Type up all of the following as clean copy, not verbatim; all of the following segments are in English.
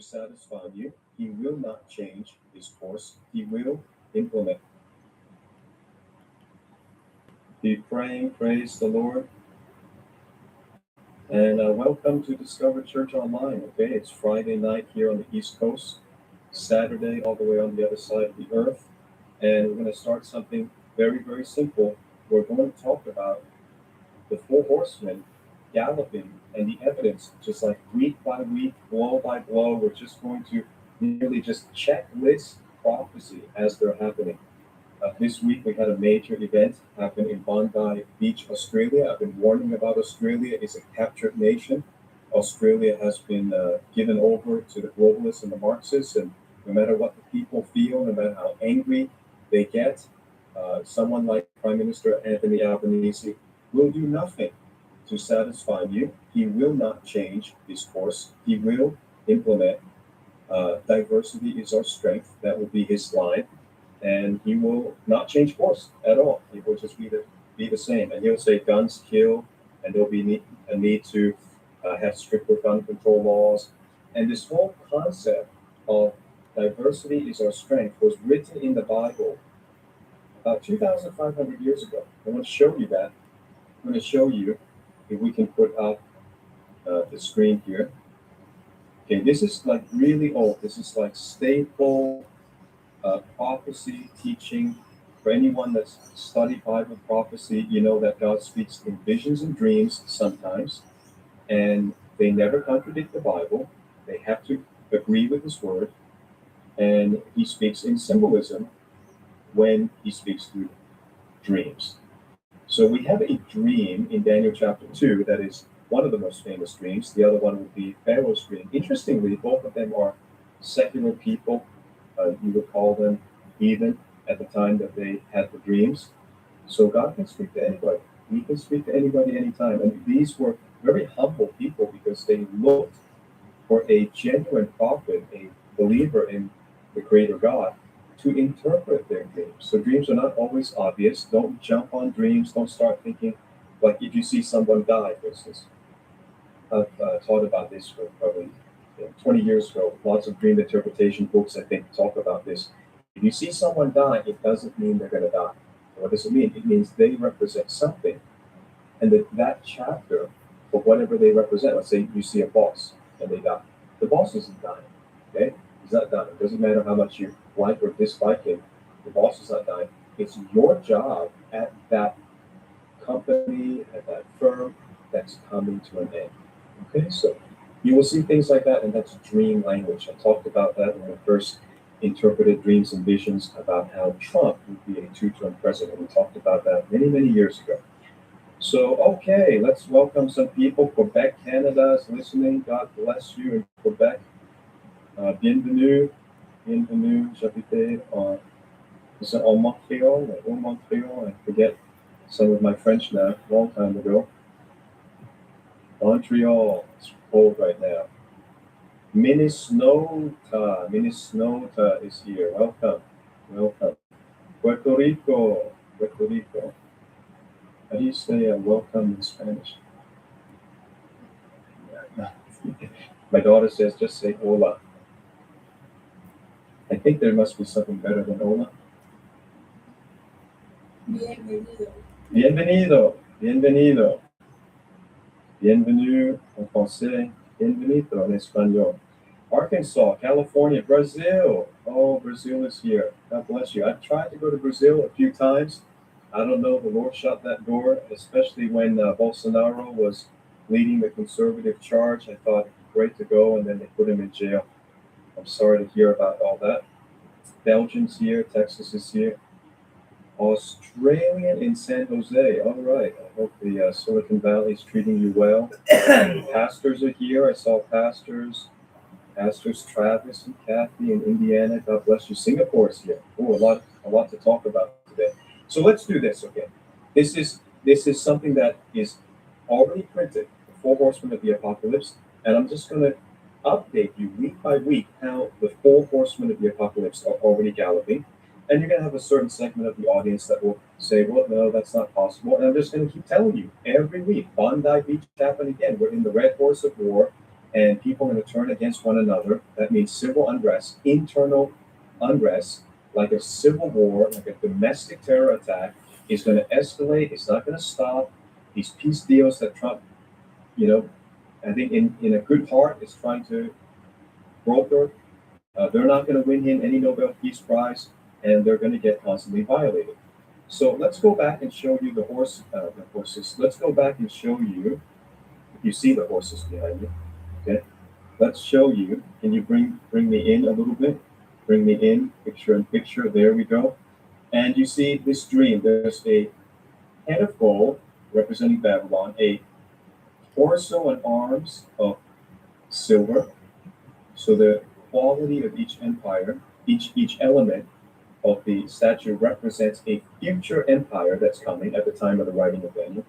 satisfy you. He will not change his course. He will implement. Be praying, praise the Lord. And welcome to Discover Church Online. Okay, it's Friday night here on the East Coast, Saturday all the way on the other side of the earth. And we're going to start something very, very simple. We're going to talk about the four horsemen galloping and the evidence, just like week by week, blow by blow. We're just going to merely just checklist prophecy as they're happening. This week we had a major event happen in Bondi Beach, Australia. I've been warning about Australia. It's a captured nation. Australia has been given over to the globalists and the Marxists, and no matter what the people feel, no matter how angry they get, someone like Prime Minister Anthony Albanese will do nothing to satisfy you. He will not change his course. He will implement diversity is our strength. That will be his line. And he will not change course at all. He will just be the same. And he'll say guns kill, and there'll be a need to have stricter gun control laws. And this whole concept of diversity is our strength was written in the Bible about 2,500 years ago. I want to show you that. I'm going to show you, if we can put up the screen here. Okay, this is like really old. This is like staple prophecy teaching. For anyone that's studied Bible prophecy, you know that God speaks in visions and dreams sometimes, and they never contradict the Bible. They have to agree with his word, and he speaks in symbolism when he speaks through dreams. So we have a dream in Daniel chapter 2 that is one of the most famous dreams. The other one would be Pharaoh's dream. Interestingly, both of them are secular people. You would call them heathen at the time that they had the dreams. So God can speak to anybody. He can speak to anybody anytime. And these were very humble people because they looked for a genuine prophet, a believer in the Creator God, to interpret their dreams. So dreams are not always obvious. Don't jump on dreams. Don't start thinking, like if you see someone die, for instance. I've taught about this for probably 20 years ago. Lots of dream interpretation books, I think, talk about this. If you see someone die, it doesn't mean they're going to die. What does it mean? It means they represent something. And that chapter, for whatever they represent, let's say you see a boss and they die. The boss isn't dying, okay? He's not dying. It doesn't matter how much you like or dislike him. The boss is not dying. It's your job at that company, at that firm, that's coming to an end. Okay, so you will see things like that, and that's dream language. I talked about that when I first interpreted dreams and visions about how Trump would be a two-term president. We talked about that many, many years ago. So, okay, let's welcome some people. Quebec, Canada is listening. God bless you in Quebec. Bienvenue, bienvenue. J'habitais en Montreal, or Montreal. I forget some of my French now, a long time ago. Montreal, it's cold right now. Minnesota is here. Welcome, welcome. Puerto Rico, Puerto Rico. How do you say welcome in Spanish? My daughter says just say hola. I think there must be something better than hola. Bienvenido. Bienvenido, bienvenido. Bienvenue en français, bienvenido en español. Arkansas, California, Brazil. Oh, Brazil is here. God bless you. I've tried to go to Brazil a few times. I don't know, the Lord shut that door, especially when Bolsonaro was leading the conservative charge. I thought it'd be great to go, and then they put him in jail. I'm sorry to hear about all that. Belgium's here, Texas is here. Australian in San Jose. All right. I hope the Silicon Valley is treating you well. Pastors are here. I saw pastors Travis and Kathy in Indiana. God bless you. Singapore is here. Oh, a lot to talk about today. So let's do this. Okay. This is something that is already printed. The Four Horsemen of the Apocalypse, and I'm just going to update you week by week how the Four Horsemen of the Apocalypse are already galloping. And you're going to have a certain segment of the audience that will say, well, no, that's not possible. And I'm just going to keep telling you every week. Bondi Beach happened again. We're in the Red Horse of War. and people are going to turn against one another. That means civil unrest, internal unrest, like a civil war, like a domestic terror attack, is going to escalate. It's not going to stop. These peace deals that Trump, you know, I think in a good heart is trying to broker, they're not going to win him any Nobel Peace Prize, and they're going to get constantly violated. So let's go back and show you the horses. Let's go back and show you. You see the horses behind you. Okay. Let's show you. Can you bring me in a little bit? Bring me in, picture in picture. There we go. And you see this dream. There's a head of gold representing Babylon, a torso and arms of silver. So the quality of each empire, each element of the statue represents a future empire that's coming at the time of the writing of Daniel.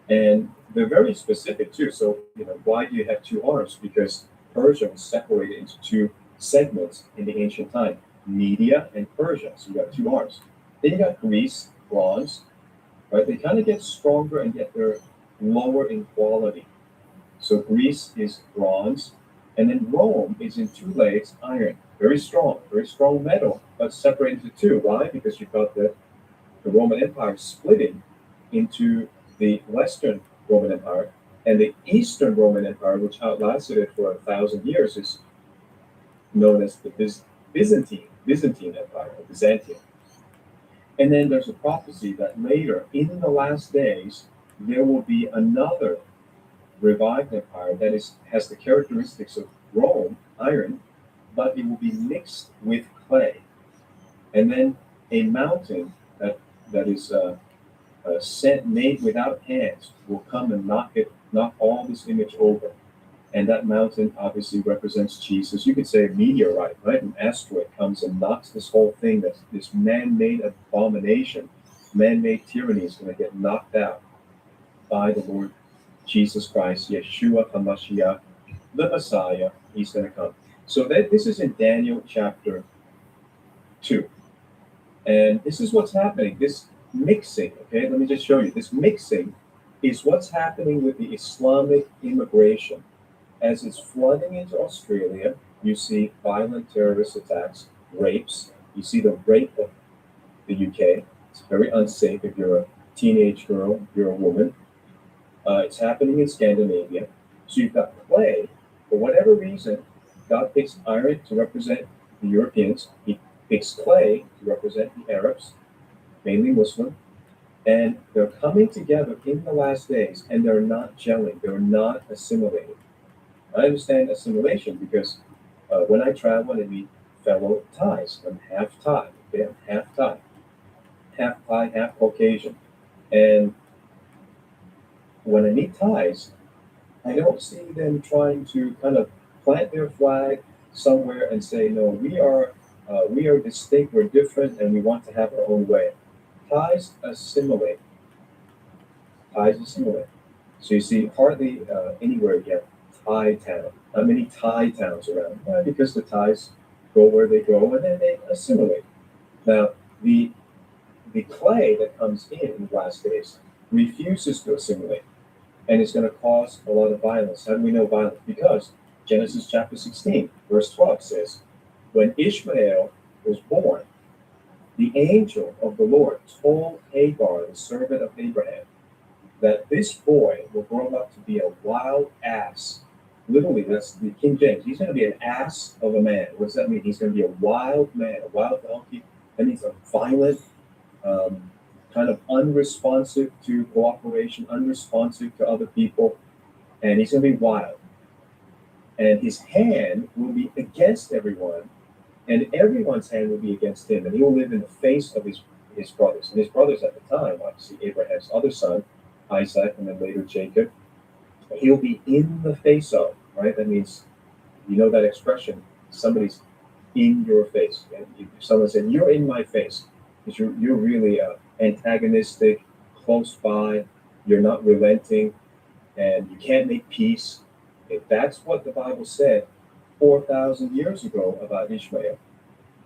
And they're very specific too. So, why do you have two arms? Because Persia was separated into two segments in the ancient time, Media and Persia. So you got two arms. Then you got Greece, bronze, right? They kind of get stronger and yet they're lower in quality. So Greece is bronze, and then Rome is in two legs, iron, very strong metal, but separated into two. Why? Because you've got the Roman Empire splitting into the Western Roman Empire and the Eastern Roman Empire, which outlasted it for 1,000 years, is known as the Byzantine Empire, or Byzantium. And then there's a prophecy that later, in the last days, there will be another revived empire that has the characteristics of Rome, iron, but it will be mixed with clay. And then a mountain that is made without hands will come and knock all this image over. And that mountain obviously represents Jesus. You could say a meteorite, right? An asteroid comes and knocks this whole thing, this man-made abomination, man-made tyranny is going to get knocked out by the Lord Jesus Christ, Yeshua HaMashiach, the Messiah. He's going to come. So this is in Daniel chapter 2. And this is what's happening. This mixing, okay, let me just show you. This mixing is what's happening with the Islamic immigration. As it's flooding into Australia, you see violent terrorist attacks, rapes. You see the rape of the UK. It's very unsafe if you're a teenage girl, if you're a woman. It's happening in Scandinavia. So you've got clay. For whatever reason, God picks iron to represent the Europeans. He picks clay to represent the Arabs, mainly Muslim. And they're coming together in the last days, and they're not gelling. They're not assimilating. I understand assimilation because when I travel and I meet fellow Thais, I'm half Thai. Okay? I'm half Thai. Half Thai, half Caucasian. And when I meet Thais, I don't see them trying to kind of plant their flag somewhere and say, no, we are distinct, we're different, and we want to have our own way. Thais assimilate. So you see hardly anywhere yet Thai town. Not many Thai towns around, because the Thais go where they go and then they assimilate. Now, the clay that comes in the last days refuses to assimilate, and it's going to cause a lot of violence. How do we know violence? Because Genesis chapter 16, verse 12 says, when Ishmael was born, the angel of the Lord told Hagar, the servant of Abraham, that this boy will grow up to be a wild ass. Literally, that's the King James. He's going to be an ass of a man. What does that mean? He's going to be a wild man, a wild donkey. That means a violent, kind of unresponsive to cooperation, unresponsive to other people. And he's going to be wild. And his hand will be against everyone, and everyone's hand will be against him. And he will live in the face of his brothers. And his brothers at the time, obviously Abraham's other son, Isaac, and then later Jacob, he'll be in the face of, right? That means, you know that expression, somebody's in your face. And if someone said, you're in my face, because you're really antagonistic, close by, you're not relenting, and you can't make peace. If that's what the Bible said 4,000 years ago about Ishmael.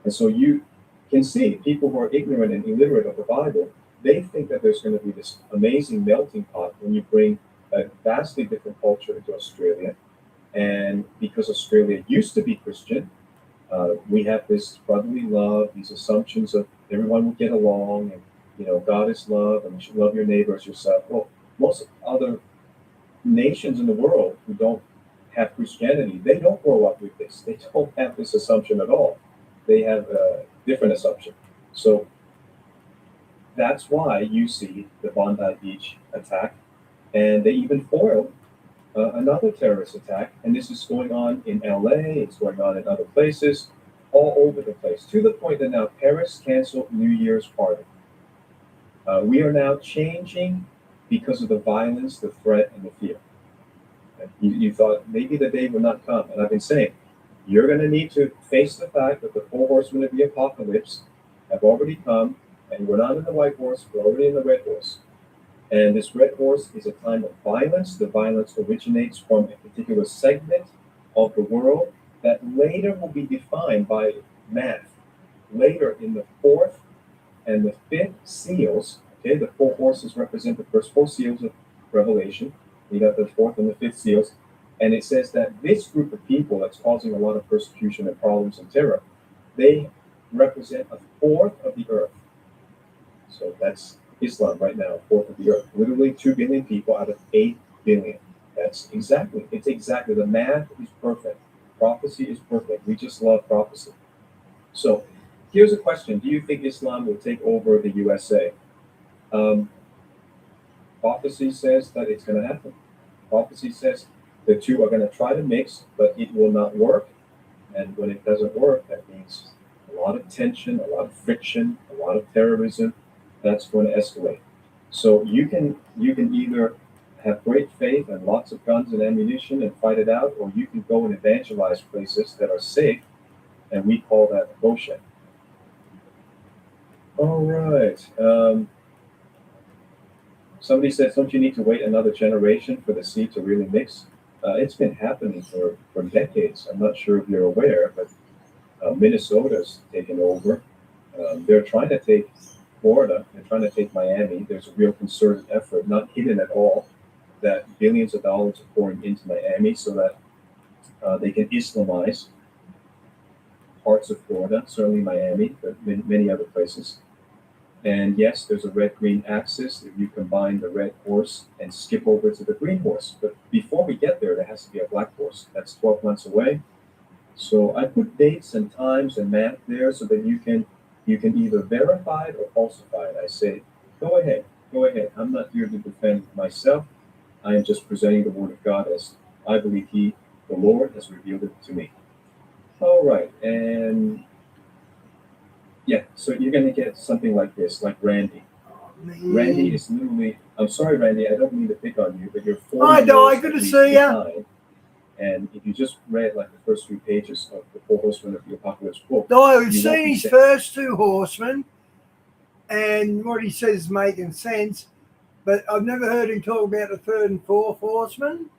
And so you can see people who are ignorant and illiterate of the Bible, they think that there's going to be this amazing melting pot when you bring a vastly different culture into Australia, And because Australia used to be Christian, we have this brotherly love, these assumptions of everyone will get along, and God is love, and you should love your neighbor as yourself. Well, most other nations in the world who don't have Christianity, they don't grow up with this. They don't have this assumption at all. They have a different assumption. So that's why you see the Bondi Beach attack, and they even foiled another terrorist attack. And this is going on in LA, it's going on in other places, all over the place, to the point that now Paris canceled New Year's party. We are now changing because of the violence, the threat, and the fear. You thought maybe the day would not come. And I've been saying, you're going to need to face the fact that the four horsemen of the apocalypse have already come, and we're not in the white horse, we're already in the red horse. And this red horse is a time of violence. The violence originates from a particular segment of the world that later will be defined by math. Later in the fourth and the fifth seals, okay, the four horses represent the first four seals of Revelation. You got the fourth and the fifth seals. And it says that this group of people that's causing a lot of persecution and problems and terror, they represent a fourth of the earth. So that's Islam right now, a fourth of the earth. Literally 2 billion people out of 8 billion. It's exactly, the math is perfect. Prophecy is perfect. We just love prophecy. So here's a question. Do you think Islam will take over the USA? Prophecy says that it's going to happen. Prophecy says the two are going to try to mix, but it will not work. And when it doesn't work, that means a lot of tension, a lot of friction, a lot of terrorism. That's going to escalate. So you can either have great faith and lots of guns and ammunition and fight it out, or you can go and evangelize places that are safe, and we call that Goshen. All right. Somebody said, don't you need to wait another generation for the seed to really mix? It's been happening for decades. I'm not sure if you're aware, but Minnesota's taken over. They're trying to take Florida, they're trying to take Miami. There's a real concerted effort, not hidden at all, that billions of dollars are pouring into Miami so that they can Islamize parts of Florida, certainly Miami, but many other places. And yes, there's a red-green axis if you combine the red horse and skip over to the green horse. But before we get there, there has to be a black horse. That's 12 months away. So I put dates and times and math there so that you can either verify it or falsify it. I say, go ahead. I'm not here to defend myself. I am just presenting the word of God as I believe the Lord, has revealed it to me. All right, and yeah, so you're going to get something like this, like Randy. Randy is literally, I'm sorry, Randy, I don't mean to pick on you, but you're 4 years good to see you. And if you just read like the first 3 pages of the Four Horsemen of the Apocalypse book, I've seen his first 2 horsemen, and what he says is making sense, but I've never heard him talk about the 3rd and 4th horseman,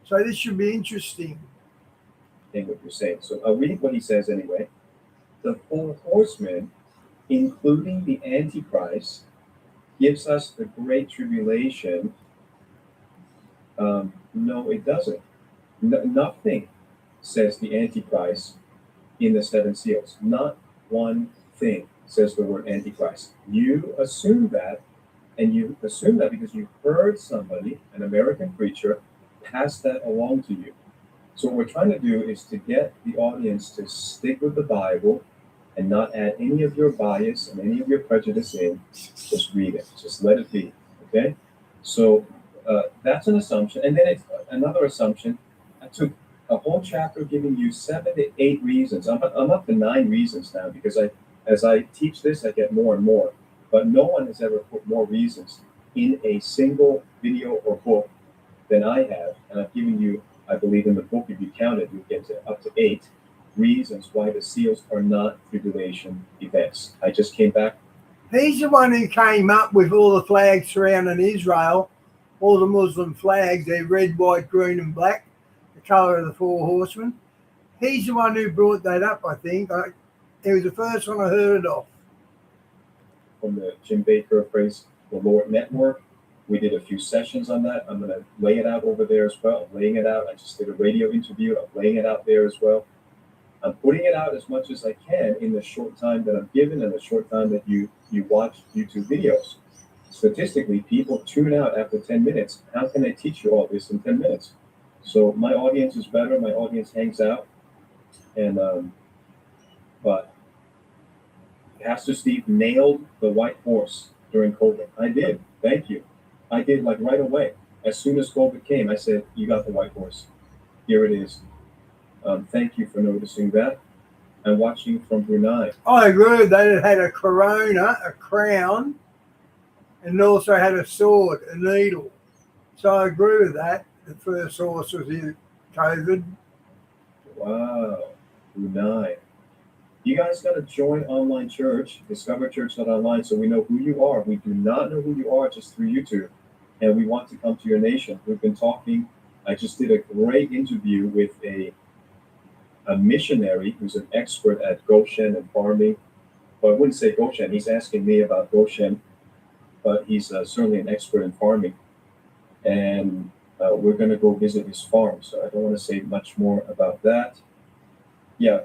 so this should be interesting. In what you're saying. So I'll read what he says anyway. The 4 horsemen, including the Antichrist, gives us the Great Tribulation. No, it doesn't. Nothing says the Antichrist in the 7 seals. Not one thing says the word Antichrist. You assume that, and you assume that because you heard somebody, an American preacher, pass that along to you. So what we're trying to do is to get the audience to stick with the Bible and not add any of your bias and any of your prejudice in. Just read it. Just let it be. Okay? So that's an assumption. And then it's another assumption. I took a whole chapter giving you 7 to 8 reasons. I'm up to 9 reasons now because as I teach this, I get more and more. But no one has ever put more reasons in a single video or book than I have. And I've given you, I believe in the book, if you count it, you get to up to 8 reasons why the seals are not tribulation events. I just came back. He's the one who came up with all the flags surrounding Israel, all the Muslim flags, they're red, white, green, and black, the colour of the 4 horsemen. He's the one who brought that up, I think. It was the first one I heard of. From the Jim Baker Praise the Lord Network. We did a few sessions on that. I'm going to lay it out over there as well. I'm laying it out. I just did a radio interview. I'm laying it out there as well. I'm putting it out as much as I can in the short time that I'm given and the short time that you watch YouTube videos. Statistically, people tune out after 10 minutes. How can I teach you all this in 10 minutes? So my audience is better. My audience hangs out. And but Pastor Steve nailed the white horse during COVID. I did. Thank you. I did, like, right away. As soon as COVID came, I said, "You got the white horse. Here it is." Thank you for noticing that. I'm watching from Brunei. I agree that it had a corona, a crown, and it also had a sword, a needle. So I agree with that. The first horse was in COVID. Wow, Brunei. You guys got to join online church, discoverchurch.online, so we know who you are. We do not know who you are just through YouTube, and we want to come to your nation. We've been talking. I just did a great interview with a missionary who's an expert at Goshen and farming. Well, I wouldn't say Goshen. He's asking me about Goshen, but he's certainly an expert in farming. And we're going to go visit his farm, so I don't want to say much more about that. Yeah,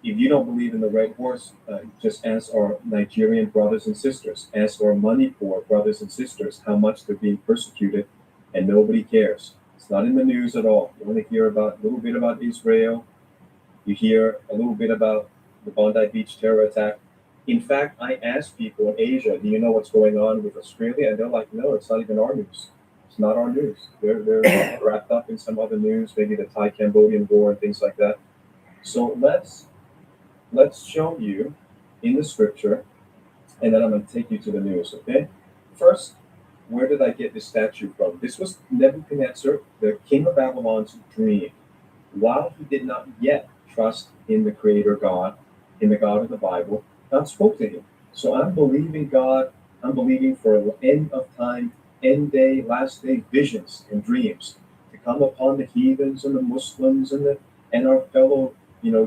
if you don't believe in the red horse, just ask our Nigerian brothers and sisters. Ask our money poor brothers and sisters how much they're being persecuted, and nobody cares. It's not in the news at all. You only hear about a little bit about Israel. You hear a little bit about the Bondi Beach terror attack. In fact, I asked people in Asia, "Do you know what's going on with Australia?" And they're like, "No, it's not even our news. It's not our news. They're wrapped up in some other news, maybe the Thai-Cambodian war and things like that." So let's show you in the scripture, and then I'm going to take you to the news, okay? First, where did I get this statue from? This was Nebuchadnezzar, the king of Babylon's dream. While he did not yet trust in the Creator God, in the God of the Bible, God spoke to him. So I'm believing God. I'm believing for end of time, end day, last day visions and dreams to come upon the heathens and the Muslims and our fellow,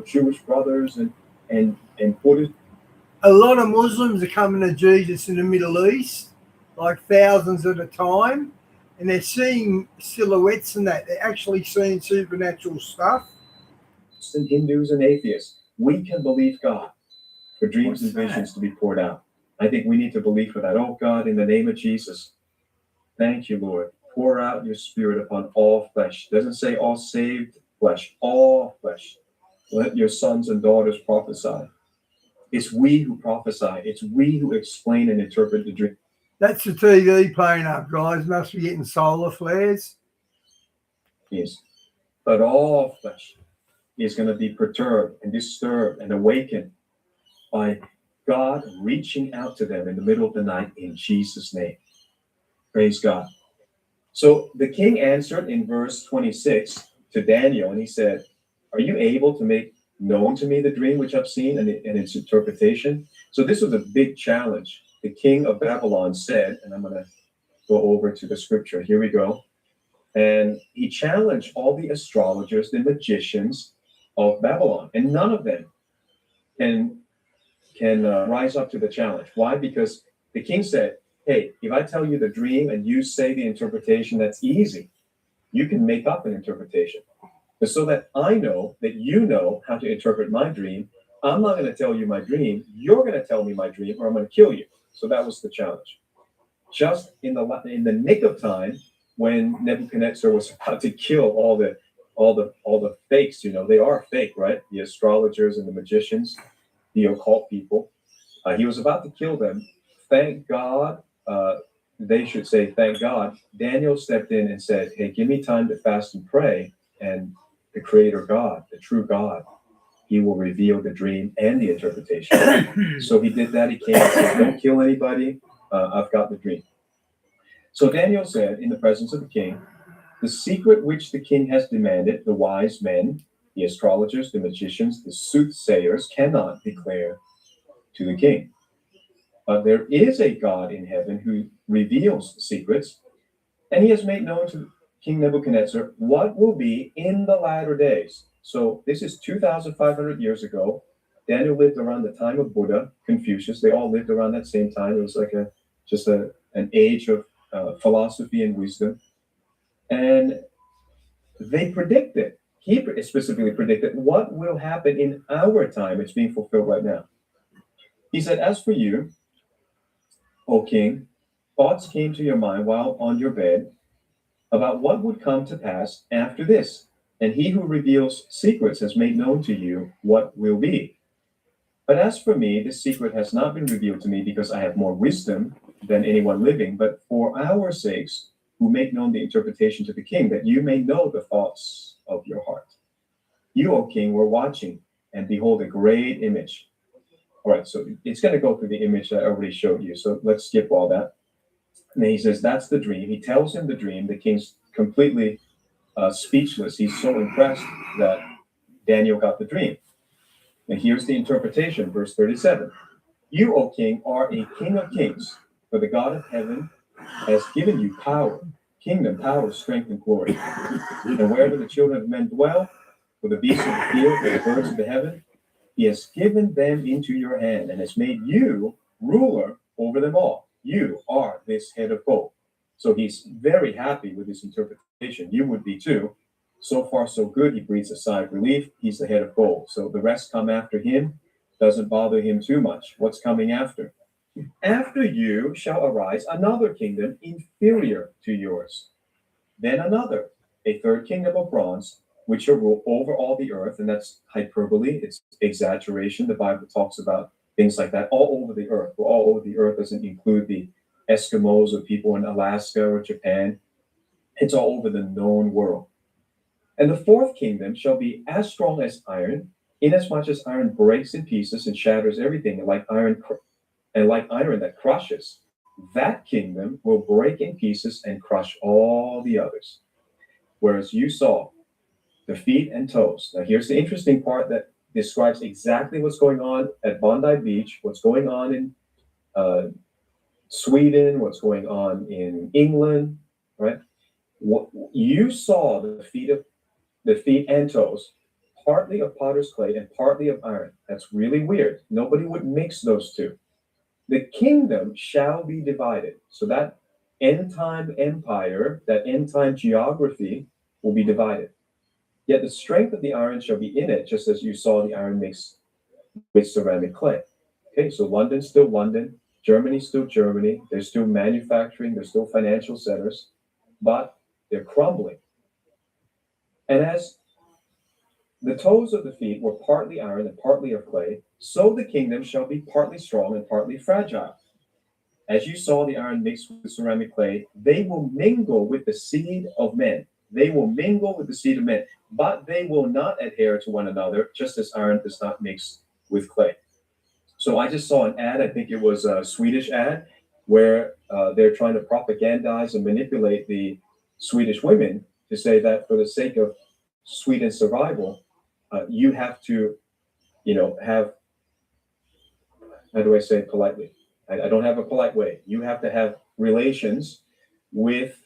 Jewish brothers and Buddhists. A lot of Muslims are coming to Jesus in the Middle East, like thousands at a time, and they're seeing silhouettes and that. They're actually seeing supernatural stuff. And Hindus and atheists, we can believe God for dreams and visions to be poured out. I think we need to believe for that. Oh God, in the name of Jesus, thank you, Lord. Pour out your spirit upon all flesh. It doesn't say all saved flesh, all flesh. Let your sons and daughters prophesy. It's we who prophesy. It's we who explain and interpret the dream. That's the TV playing up, guys. Must be getting solar flares. Yes. But all flesh is going to be perturbed and disturbed and awakened by God reaching out to them in the middle of the night in Jesus' name. Praise God. So the king answered in verse 26 to Daniel, and he said, "Are you able to make known to me the dream which I've seen and its interpretation?" So this was a big challenge. The king of Babylon said, and I'm going to go over to the scripture. Here we go. And he challenged all the astrologers, the magicians of Babylon, and none of them can rise up to the challenge. Why? Because the king said, "Hey, if I tell you the dream and you say the interpretation, that's easy. You can make up an interpretation. But so that I know that you know how to interpret my dream, I'm not going to tell you my dream. You're going to tell me my dream, or I'm going to kill you." So that was the challenge. Just in the nick of time, when Nebuchadnezzar was about to kill all the fakes, they are fake, right? The astrologers and the magicians, the occult people. He was about to kill them. Thank God. They should say, thank God. Daniel stepped in and said, "Hey, give me time to fast and pray, and the Creator God, the true God, He will reveal the dream and the interpretation." So he did that. He came and said, "Don't kill anybody. I've got the dream." So Daniel said, in the presence of the king, "The secret which the king has demanded, the wise men, the astrologers, the magicians, the soothsayers cannot declare to the king. But there is a God in heaven who reveals secrets, and he has made known to King Nebuchadnezzar what will be in the latter days." So this is 2,500 years ago. Daniel lived around the time of Buddha, Confucius. They all lived around that same time. It was like an age of philosophy and wisdom. And they predicted, he specifically predicted what will happen in our time. It's being fulfilled right now. He said, as for you, O king, thoughts came to your mind while on your bed about what would come to pass after this. And he who reveals secrets has made known to you what will be. But as for me, this secret has not been revealed to me because I have more wisdom than anyone living, but for our sakes, who make known the interpretation to the king, that you may know the thoughts of your heart. You, O king, were watching, and behold, a great image. All right, so it's going to go through the image that I already showed you. So let's skip all that. And then he says, that's the dream. He tells him the dream. The king's completely speechless. He's so impressed that Daniel got the dream. And here's the interpretation, verse 37. You, O king, are a king of kings, for the God of heaven has given you power, kingdom, power, strength, and glory. And wherever the children of men dwell, for the beasts of the field, for the birds of the heaven, he has given them into your hand and has made you ruler over them all. You are this head of gold. So he's very happy with this interpretation. You would be too. So far, so good. He breathes a sigh of relief. He's the head of gold. So the rest come after him. Doesn't bother him too much. What's coming after? After you shall arise another kingdom inferior to yours. Then another, a third kingdom of bronze, which shall rule over all the earth. And that's hyperbole. It's exaggeration. The Bible talks about things like that all over the earth. Well, all over the earth doesn't include the Eskimos or people in Alaska or Japan. It's all over the known world. And the fourth kingdom shall be as strong as iron, inasmuch as iron breaks in pieces and shatters everything, like iron that crushes. That kingdom will break in pieces and crush all the others. Whereas you saw the feet and toes. Now here's the interesting part that describes exactly what's going on at Bondi Beach, what's going on in Sweden, what's going on in England, right? What you saw the feet and toes, partly of potter's clay and partly of iron. That's really weird. Nobody would mix those two. The kingdom shall be divided. So that end time empire, that end time geography will be divided. Yet the strength of the iron shall be in it, just as you saw the iron mixed with ceramic clay. Okay, so London's still London, Germany's still Germany, there's still manufacturing, there's still financial centers, but they're crumbling. And as the toes of the feet were partly iron and partly of clay, so the kingdom shall be partly strong and partly fragile. As you saw the iron mixed with ceramic clay, they will mingle with the seed of men. They will mingle with the seed of men, but they will not adhere to one another, just as iron does not mix with clay. So I just saw an ad, I think it was a Swedish ad, where they're trying to propagandize and manipulate the Swedish women to say that for the sake of Sweden's survival, you have to, have, how do I say it politely? I don't have a polite way. You have to have relations with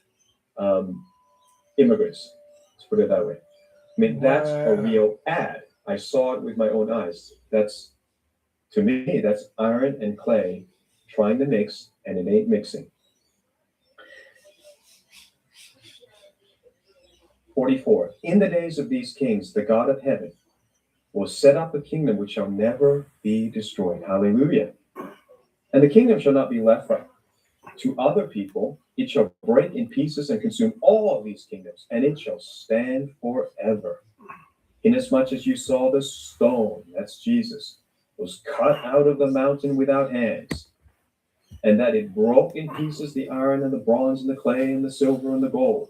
immigrants. Let's put it that way. I mean, that's a real ad. I saw it with my own eyes. To me, that's iron and clay trying to mix, and it ain't mixing. 44. In the days of these kings, the God of heaven will set up a kingdom which shall never be destroyed. Hallelujah. And the kingdom shall not be left to other people. It shall break in pieces and consume all these kingdoms, and it shall stand forever. Inasmuch as you saw the stone, that's Jesus, was cut out of the mountain without hands, and that it broke in pieces the iron and the bronze and the clay and the silver and the gold.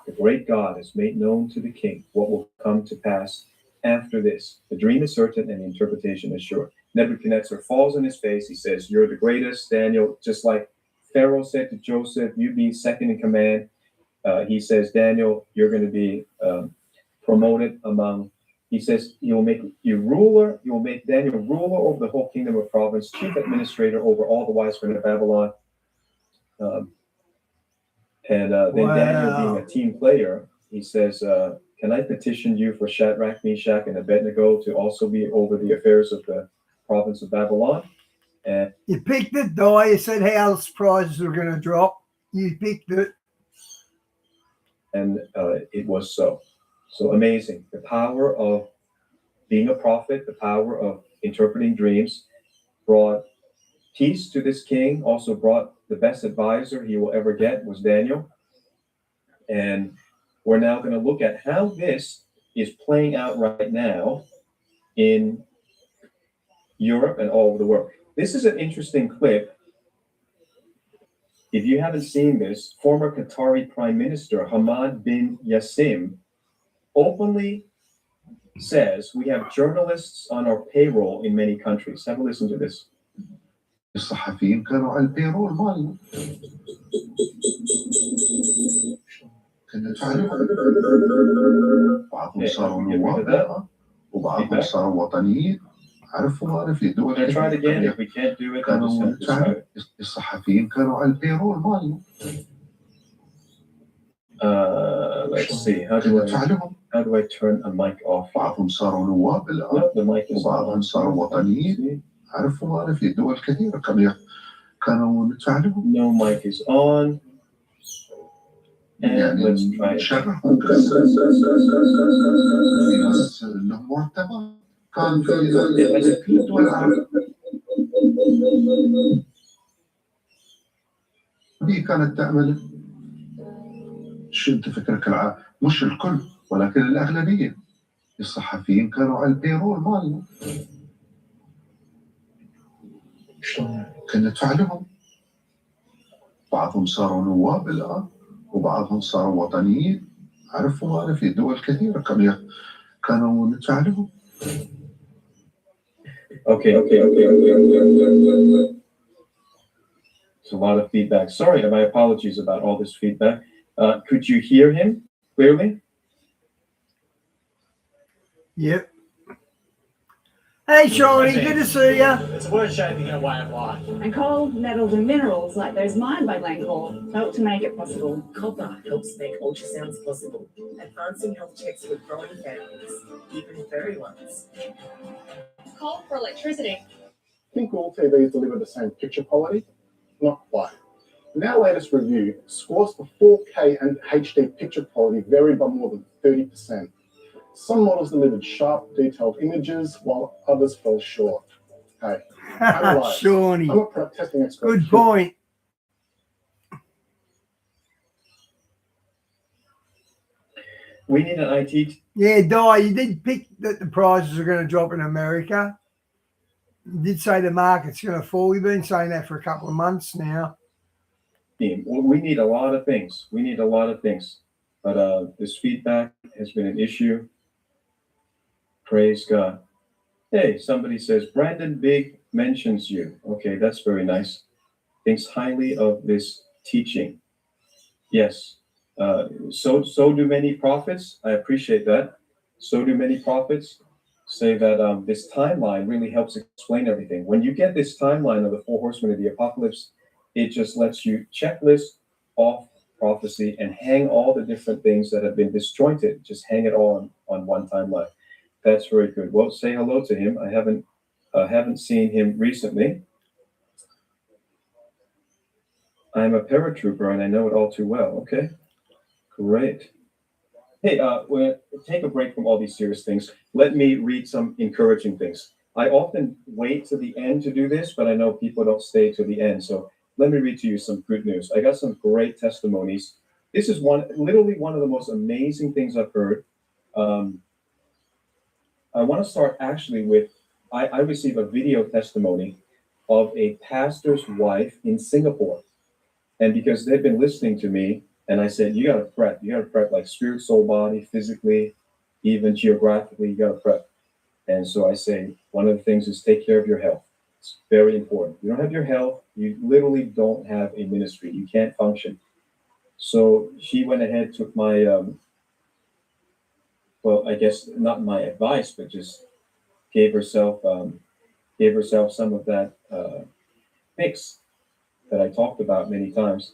The great God has made known to the king what will come to pass after this. The dream is certain and the interpretation is sure. Nebuchadnezzar falls on his face. He says, you're the greatest, Daniel, just like Pharaoh said to Joseph, you be second in command. He says, Daniel, you're going to be promoted among, he says, he will make you ruler, he will make Daniel ruler over the whole kingdom of province, chief administrator over all the wise men of Babylon. Then Daniel, being a team player, he says, can I petition you for Shadrach, Meshach, and Abednego to also be over the affairs of the province of Babylon? And you picked the die, you said how the prizes were going to drop. You picked it. And it was so. So amazing. The power of being a prophet, the power of interpreting dreams brought peace to this king, also brought the best advisor he will ever get was Daniel. And we're now going to look at how this is playing out right now in Europe and all over the world. This is an interesting clip. If you haven't seen this, former Qatari Prime Minister Hamad bin Yassim openly says we have journalists on our payroll in many countries. Have a listen to this. الصحفيين كانوا على البيرول مالنا كنا نفعلهم بعضهم صاروا نواب وبعضهم صاروا وطنيين عرفوا في دول كانوا الصحفيين كانوا على البيرول مالنا Let's see. How do I turn a mic off? بعضهم صاروا نواب الآن وبعضهم صاروا وطنيين عرفوا في دول كثيرة كانوا ندفع لهم. No mic is on. And let's try it. شرفهم لهم مرتبات كان في كل الدول العربية كانت تعمل شو انت فكرك مش الكل ولكن الأغلبية الصحفيين كانوا على البيرول مالنا كنا ندفع لهم بعضهم صاروا نواب الآن وبعضهم صاروا وطنيين عرفوا في دول كثيرة كانوا ندفع لهم. Okay. There's a lot of feedback. Sorry, my apologies about all this feedback. Could you hear him clearly? Yep. Hey, Shawnee, good to see you. It's worth shaping a way of life. And coal, metals, and minerals like those mined by Glencore help to make it possible. Copper helps make ultrasounds possible, advancing health checks for growing families, even furry ones. Coal for electricity. Think all TVs deliver the same picture quality? Not quite. In our latest review, scores for 4K and HD picture quality varied by more than 30%. Some models delivered sharp, detailed images, while others fell short. Hey, Shawnee. I'm a testing expert. Good point. We need an IT. Yeah, Di, you did pick that the prices are going to drop in America. You did say the market's going to fall. You've been saying that for a couple of months now. We need a lot of things. But this feedback has been an issue. Praise God. Hey, somebody says, Brandon Big mentions you. Okay, that's very nice. Thinks highly of this teaching. Yes. So do many prophets. I appreciate that. So do many prophets say that this timeline really helps explain everything. When you get this timeline of the four horsemen of the apocalypse, it just lets you checklist off prophecy and hang all the different things that have been disjointed. Just hang it all on one timeline. That's very good. Well, say hello to him. I haven't seen him recently. I'm a paratrooper and I know it all too well. Okay, great. Hey, we'll take a break from all these serious things. Let me read some encouraging things. I often wait to the end to do this, but I know people don't stay to the end. So let me read to you some good news. I got some great testimonies. This is literally one of the most amazing things I've heard. I want to start actually with, I received a video testimony of a pastor's wife in Singapore. And because they've been listening to me, and I said, you got to prep like spirit, soul, body, physically, even geographically, you got to prep. And so I say, one of the things is take care of your health. It's very important. You don't have your health, you literally don't have a ministry. You can't function. So she went ahead, took my, well, I guess not my advice, but just gave herself some of that fix that I talked about many times.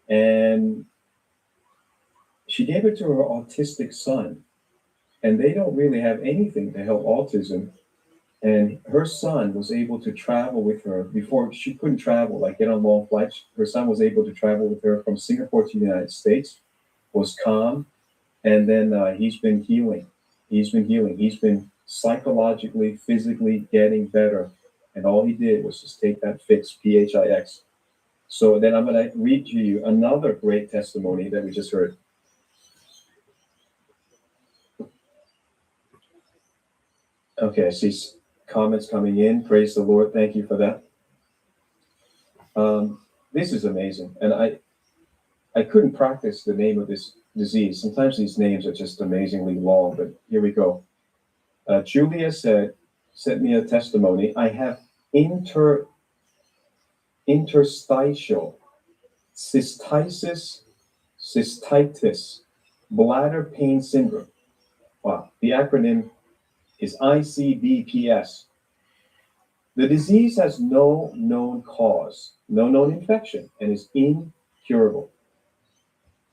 And she gave it to her autistic son. And they don't really have anything to help autism. And her son was able to travel with her before she couldn't travel, like get on long flights. Her son was able to travel with her from Singapore to the United States, was calm, and then he's been healing. He's been healing. He's been psychologically, physically getting better. And all he did was just take that fix, PHIX. So then I'm going to read to you another great testimony that we just heard. Okay, I see comments coming in. Praise the Lord. Thank you for that. This is amazing. And I couldn't practice the name of this disease. Sometimes these names are just amazingly long, but here we go. Julia sent me a testimony. I have interstitial cystitis, bladder pain syndrome. Wow, the acronym is ICBPS. The disease has no known cause, no known infection, and is incurable.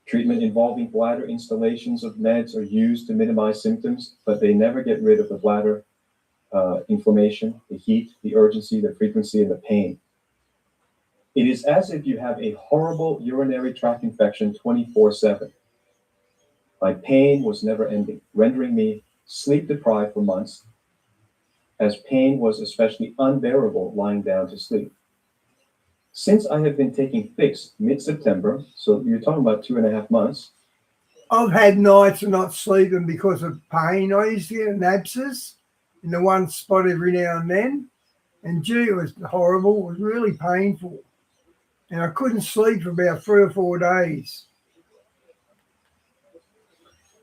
Treatment involving bladder installations of meds are used to minimize symptoms, but they never get rid of the bladder inflammation, the heat, the urgency, the frequency, and the pain. It is as if you have a horrible urinary tract infection 24/7. My pain was never ending, rendering me sleep deprived for months, as pain was especially unbearable lying down to sleep. Since I have been taking fix mid-September, so you're talking about 2.5 months. I've had nights of not sleeping because of pain. I used to get an abscess in the one spot every now and then. And gee, it was horrible. It was really painful. And I couldn't sleep for about 3 or 4 days.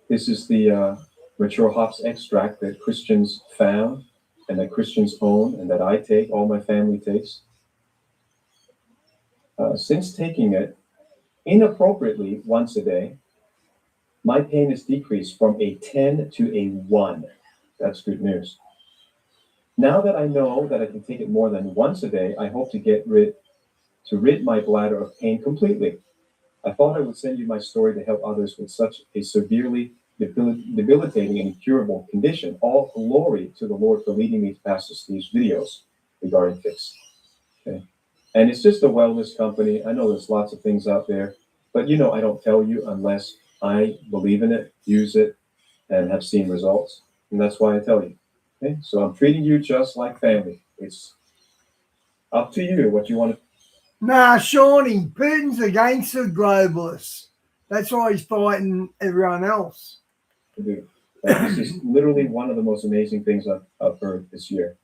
This is the mature hops extract that Christians found and that Christians own and that I take, all my family takes. Since taking it inappropriately once a day, my pain has decreased from a 10 to a 1. That's good news. Now that I know that I can take it more than once a day, I hope to rid my bladder of pain completely. I thought I would send you my story to help others with such a severely debilitating and incurable condition. All glory to the Lord for leading me to Pastor Steve's videos regarding fix. Okay. And it's just a wellness company. I know there's lots of things out there, but I don't tell you unless I believe in it, use it, and have seen results. And that's why I tell you. Okay. So I'm treating you just like family. It's up to you what you want to. Nah, Shawnee, Putin's against the globalists. That's why he's fighting everyone else. Do. This is literally one of the most amazing things I've heard this year.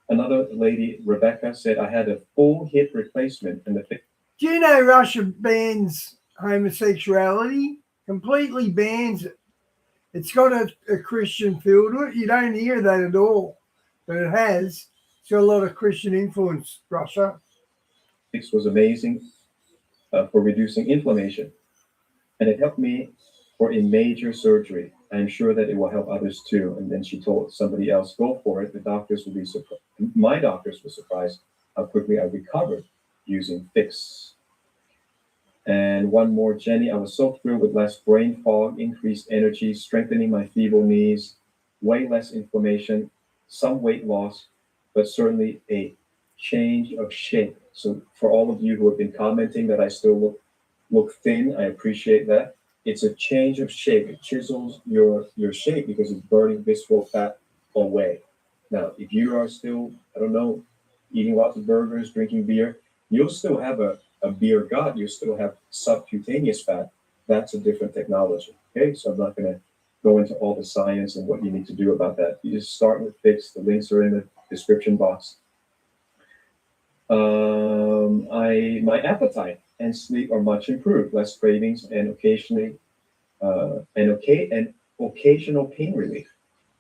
Another lady, Rebecca, said I had a full hip replacement and the. Do you know Russia bans homosexuality? Completely bans it. It's got a Christian feel to it. You don't hear that at all, but it has. It's got a lot of Christian influence, Russia. Fix was amazing for reducing inflammation, and it helped me for a major surgery. I'm sure that it will help others too. And then she told somebody else, go for it. The doctors will be surprised. My doctors were surprised how quickly I recovered using Fix. And one more, Jenny, I was so thrilled with less brain fog, increased energy, strengthening my feeble knees, way less inflammation, some weight loss, but certainly a change of shape. So for all of you who have been commenting that I still look thin, I appreciate that. It's a change of shape. It chisels your shape because it's burning visceral fat away. Now, if you are still, I don't know, eating lots of burgers, drinking beer, you'll still have a beer gut. You'll still have subcutaneous fat. That's a different technology. Okay, so I'm not going to go into all the science and what you need to do about that. You just start with Fix. The links are in the description box. My appetite and sleep are much improved, less cravings, and occasional pain relief.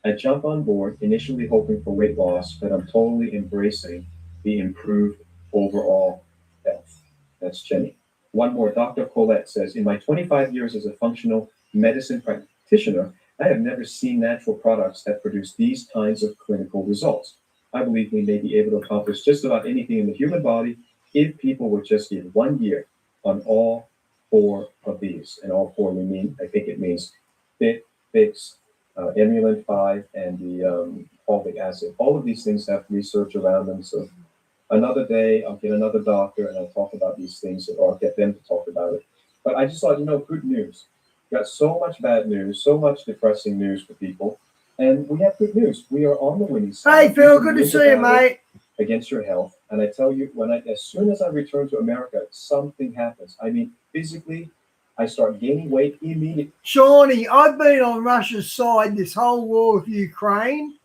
I jump on board, initially hoping for weight loss, but I'm totally embracing the improved overall health. That's Jenny. One more, Dr. Colette says, in my 25 years as a functional medicine practitioner, I have never seen natural products that produce these kinds of clinical results. I believe we may be able to accomplish just about anything in the human body if people would just give 1 year on all 4 of these. And all 4, I think it means fit, fix, Emulant 5 and the fulvic acid. All of these things have research around them. So another day, I'll get another doctor and I'll talk about these things, or I'll get them to talk about it. But I just thought, good news. Got so much bad news, so much depressing news for people. And we have good news. We are on the winning side. Hey, Phil, good to see you, mate. Against your health. And I tell you, as soon as I return to America, something happens. I mean, physically, I start gaining weight immediately. Shawnee, I've been on Russia's side this whole war with Ukraine,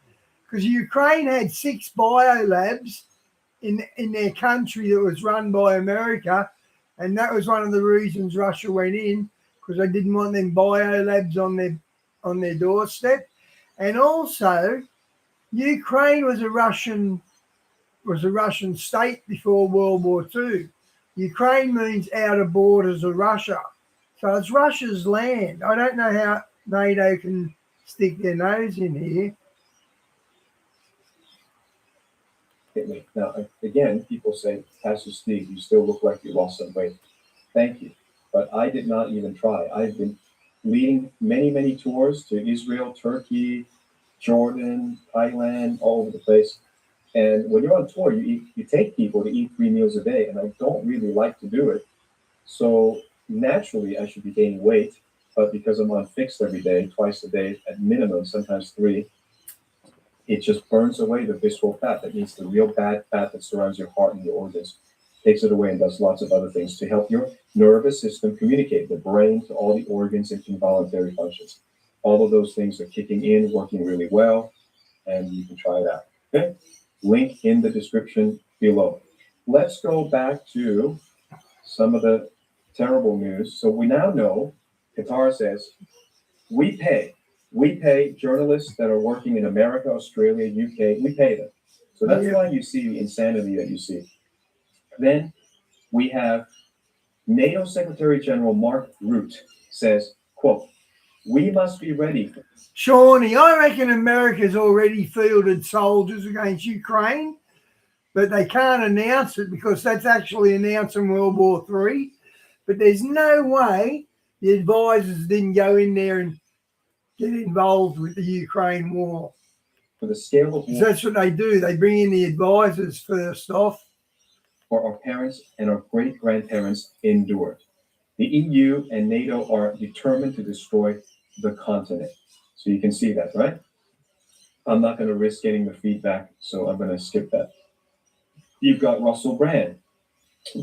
because Ukraine had 6 biolabs in their country that was run by America, and that was one of the reasons Russia went in, because they didn't want them biolabs on their doorstep. And also, Ukraine was a Russian state before World War II. Ukraine means outer borders of Russia. So it's Russia's land. I don't know how NATO can stick their nose in here. Now, again, people say, Pastor Steve, you still look like you lost some weight. Thank you. But I did not even try. I've been leading many, many tours to Israel, Turkey, Jordan, Thailand, all over the place. And when you're on tour, you take people to eat 3 meals a day, and I don't really like to do it. So naturally, I should be gaining weight, but because I'm on fixed every day, twice a day at minimum, sometimes 3, it just burns away the visceral fat. That means the real bad fat that surrounds your heart and your organs. Takes it away and does lots of other things to help your nervous system communicate, the brain to all the organs and involuntary functions. All of those things are kicking in, working really well, and you can try it out. Okay? Link in the description below. Let's go back to some of the terrible news. So we now know, Qatar says, we pay journalists that are working in America, Australia, UK, we pay them. So that's why you see the insanity that you see. Then we have NATO Secretary General Mark Rutte says, quote, we must be ready. Shawnee, I reckon America's already fielded soldiers against Ukraine, but they can't announce it because that's actually announced in World War III. But there's no way the advisors didn't go in there and get involved with the Ukraine war. For the scale of war. That's what they do. They bring in the advisors first off. For our parents and our great-grandparents endured. The EU and NATO are determined to destroy the continent. So you can see that, right? I'm not going to risk getting the feedback, so I'm going to skip that. You've got Russell Brand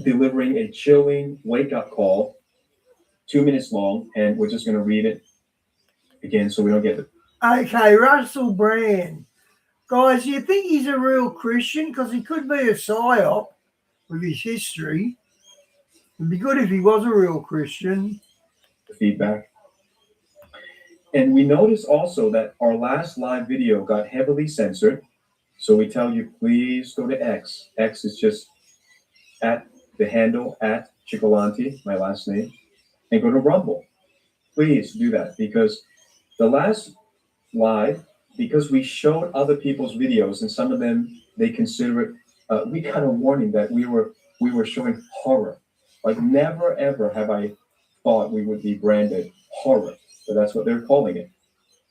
delivering a chilling wake-up call, 2 minutes long, and we're just going to read it again so we don't get it. Okay, Russell Brand. Guys, you think he's a real Christian? Because he could be a psyop with his history. It'd be good if he was a real Christian. Feedback. And we notice also that our last live video got heavily censored. So we tell you, please go to X. X is just at the handle at Ciccolanti, my last name, and go to Rumble. Please do that, because the last live, because we showed other people's videos and some of them, they consider it, we kind of warning that we were showing horror. Like never ever have I thought we would be branded horror, but that's what they're calling it.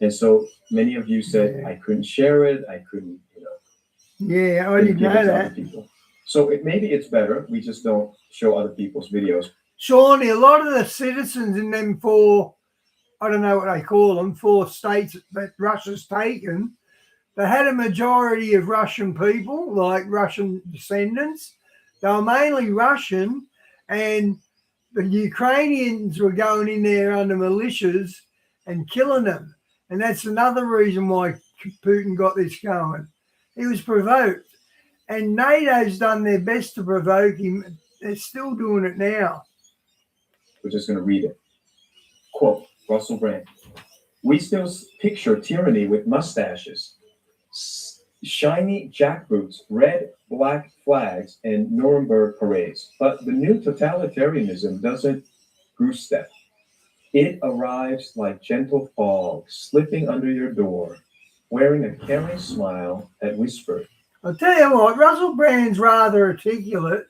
And so many of you said I couldn't share it, I couldn't, Yeah, I didn't know that. So maybe it's better we just don't show other people's videos. Shawnee, a lot of the citizens in them 4, I don't know what they call them, 4 states that Russia's taken, they had a majority of Russian people, like Russian descendants. They were mainly Russian, and the Ukrainians were going in there under militias and killing them. And that's another reason why Putin got this going. He was provoked. And NATO's done their best to provoke him. They're still doing it now. We're just going to read it. Quote, Russell Brand. We still picture tyranny with mustaches, shiny jackboots, red, black flags, and Nuremberg parades. But the new totalitarianism doesn't goose step. It arrives like gentle fog, slipping under your door, wearing a caring smile that whispered. I'll tell you what, Russell Brand's rather articulate.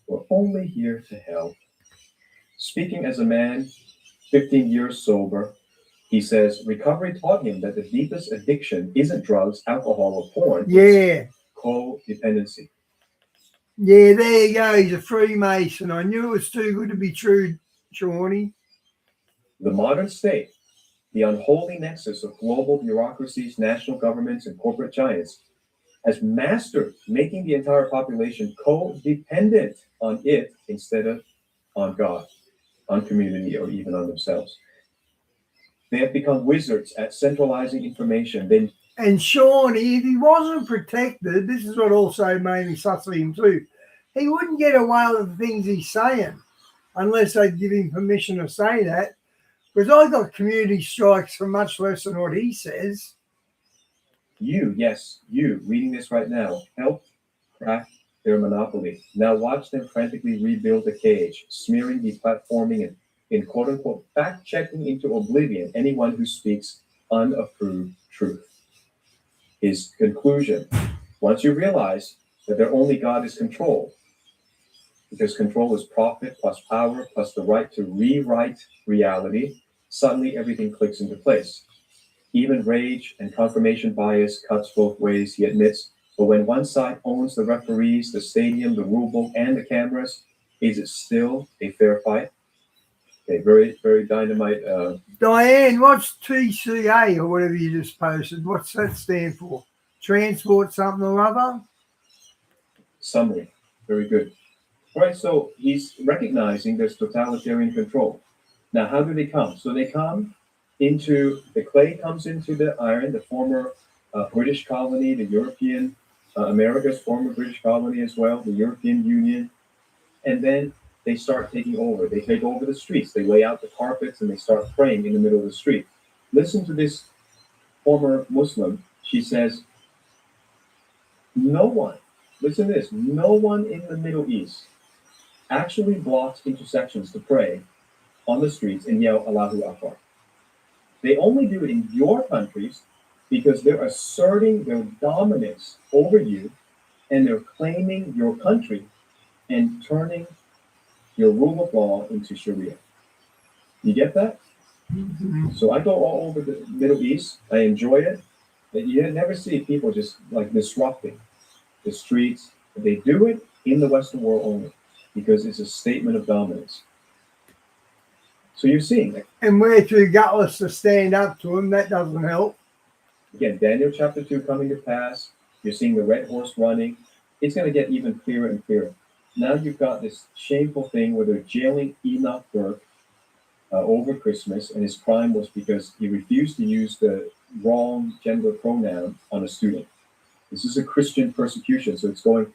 We're only here to help. Speaking as a man, 15 years sober, He says recovery taught him that the deepest addiction isn't drugs, alcohol, or porn. It's Yeah. codependency. Yeah, there you go. He's a Freemason. I knew it was too good to be true, Shawnee. The modern state, the unholy nexus of global bureaucracies, national governments, and corporate giants, has mastered making the entire population codependent on it instead of on God, on community, or even on themselves. They have become wizards at centralizing information. And Shawnee, if he wasn't protected, this is what also made me sus him too. He wouldn't get away with the things he's saying unless they'd give him permission to say that. Because I got community strikes for much less than what he says. You, yes, you, reading this right now, helped crack their monopoly. Now watch them frantically rebuild the cage, smearing, deplatforming, and in quote-unquote fact-checking into oblivion anyone who speaks unapproved truth. His conclusion, once you realize that their only God is control, because control is profit plus power plus the right to rewrite reality, suddenly everything clicks into place. Even rage and confirmation bias cuts both ways, he admits. But when one side owns the referees, the stadium, the rulebook, and the cameras, is it still a fair fight? Okay, very, very dynamite. Diane, what's TCA or whatever you just posted? What's that stand for? Transport something or other? Summary. Very good. All right, so he's recognizing there's totalitarian control. Now, how do they come? So they come into, the clay comes into the iron, the former British colony, the European, America's former British colony as well, the European Union, and then they start taking over. They take over the streets. They lay out the carpets and they start praying in the middle of the street. Listen to this former Muslim. She says, no one, listen to this, no one in the Middle East actually blocks intersections to pray on the streets and yell Allahu Akbar. They only do it in your countries because they're asserting their dominance over you and they're claiming your country and turning your rule of law into Sharia. You get that? Mm-hmm. So I go all over the Middle East. I enjoy it. But you never see people just like disrupting the streets. They do it in the Western world only because it's a statement of dominance. So you're seeing that. And we're too gutless to stand up to him. That doesn't help. Again, Daniel chapter 2 coming to pass. You're seeing the red horse running. It's going to get even clearer and clearer. Now you've got this shameful thing where they're jailing Enoch Burke over Christmas, and his crime was because he refused to use the wrong gender pronoun on a student. This is a Christian persecution, so it's going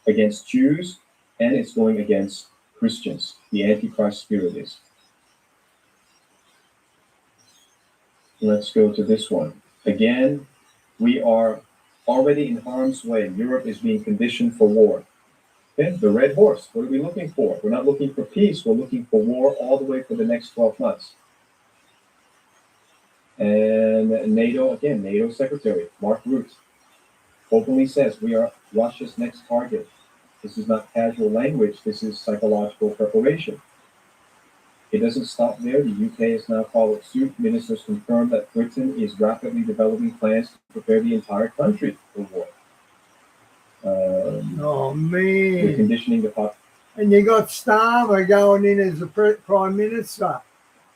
against Jews and it's going against Christians. The Antichrist spirit is. Let's go to this one. Again, we are already in harm's way. Europe is being conditioned for war. Okay, the red horse, what are we looking for? We're not looking for peace, we're looking for war all the way for the next 12 months. And NATO, again, NATO Secretary Mark Rutte openly says we are Russia's next target. This is not casual language, this is psychological preparation. It doesn't stop there. The UK has now followed suit. Ministers confirmed that Britain is rapidly developing plans to prepare the entire country for war. Oh, We're man. conditioning the population. And you got Starmer going in as the Prime Minister.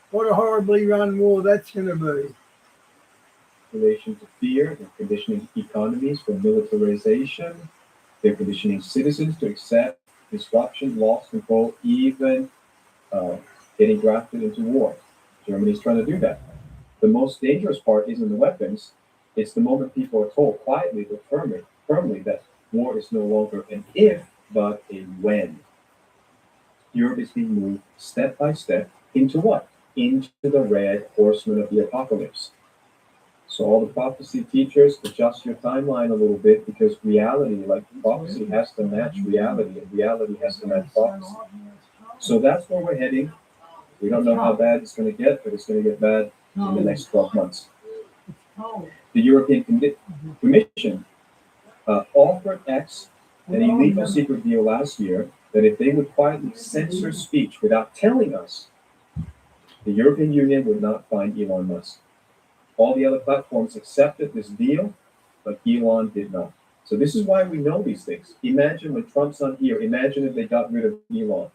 What a horribly run war that's going to be. To fear. They're conditioning economies for militarization. They're conditioning citizens to accept disruption, loss control, even getting drafted into war. Germany's trying to do that. The most dangerous part isn't the weapons. It's the moment people are told quietly but firmly that war is no longer an if, but a when. Europe is being moved step by step into what? Into the red horseman of the apocalypse. So all the prophecy teachers, adjust your timeline a little bit because reality, like prophecy, has to match reality, and reality has to match prophecy. So that's where we're heading. We don't know how bad it's going to get, but it's going to get bad in the next 12 months. The European Commission offered X an illegal secret deal last year that if they would quietly censor speech without telling us, the European Union would not find Elon Musk. All the other platforms accepted this deal, but Elon did not. So this is why we know these things. Imagine when Trump's not here, imagine if they got rid of Elon.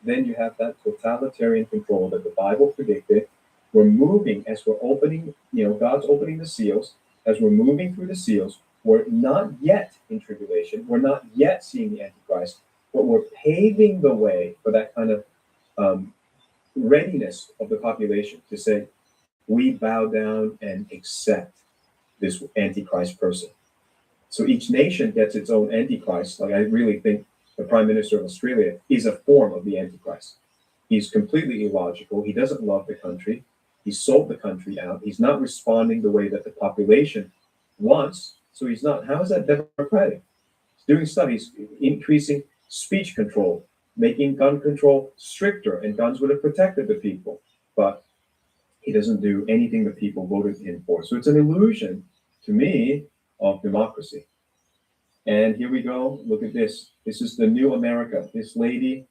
Then you have that totalitarian control that the Bible predicted. We're moving as we're opening, God's opening the seals. As we're moving through the seals, we're not yet in tribulation. We're not yet seeing the Antichrist, but we're paving the way for that kind of readiness of the population to say, we bow down and accept this Antichrist person. So each nation gets its own Antichrist. Like I really think the Prime Minister of Australia is a form of the Antichrist. He's completely illogical. He doesn't love the country. He sold the country out. He's not responding the way that the population wants. So he's not. How is that democratic? He's doing studies, increasing speech control, making gun control stricter, and guns would have protected the people. But he doesn't do anything the people voted him for. So it's an illusion, to me, of democracy. And here we go. Look at this. This is the new America. This lady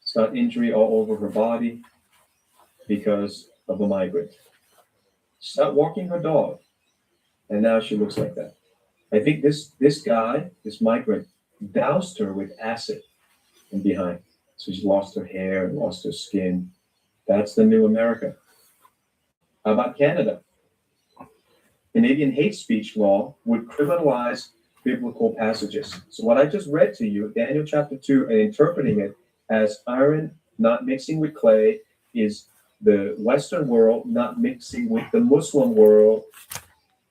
has got injury all over her body because of the migrant. She's not walking her dog, and now she looks like that. I think this guy, this migrant, doused her with acid from behind. So she's lost her hair and lost her skin. That's the new America. How about Canada? Canadian hate speech law would criminalize biblical passages. So what I just read to you, Daniel chapter 2, and interpreting it as iron not mixing with clay is the Western world not mixing with the Muslim world.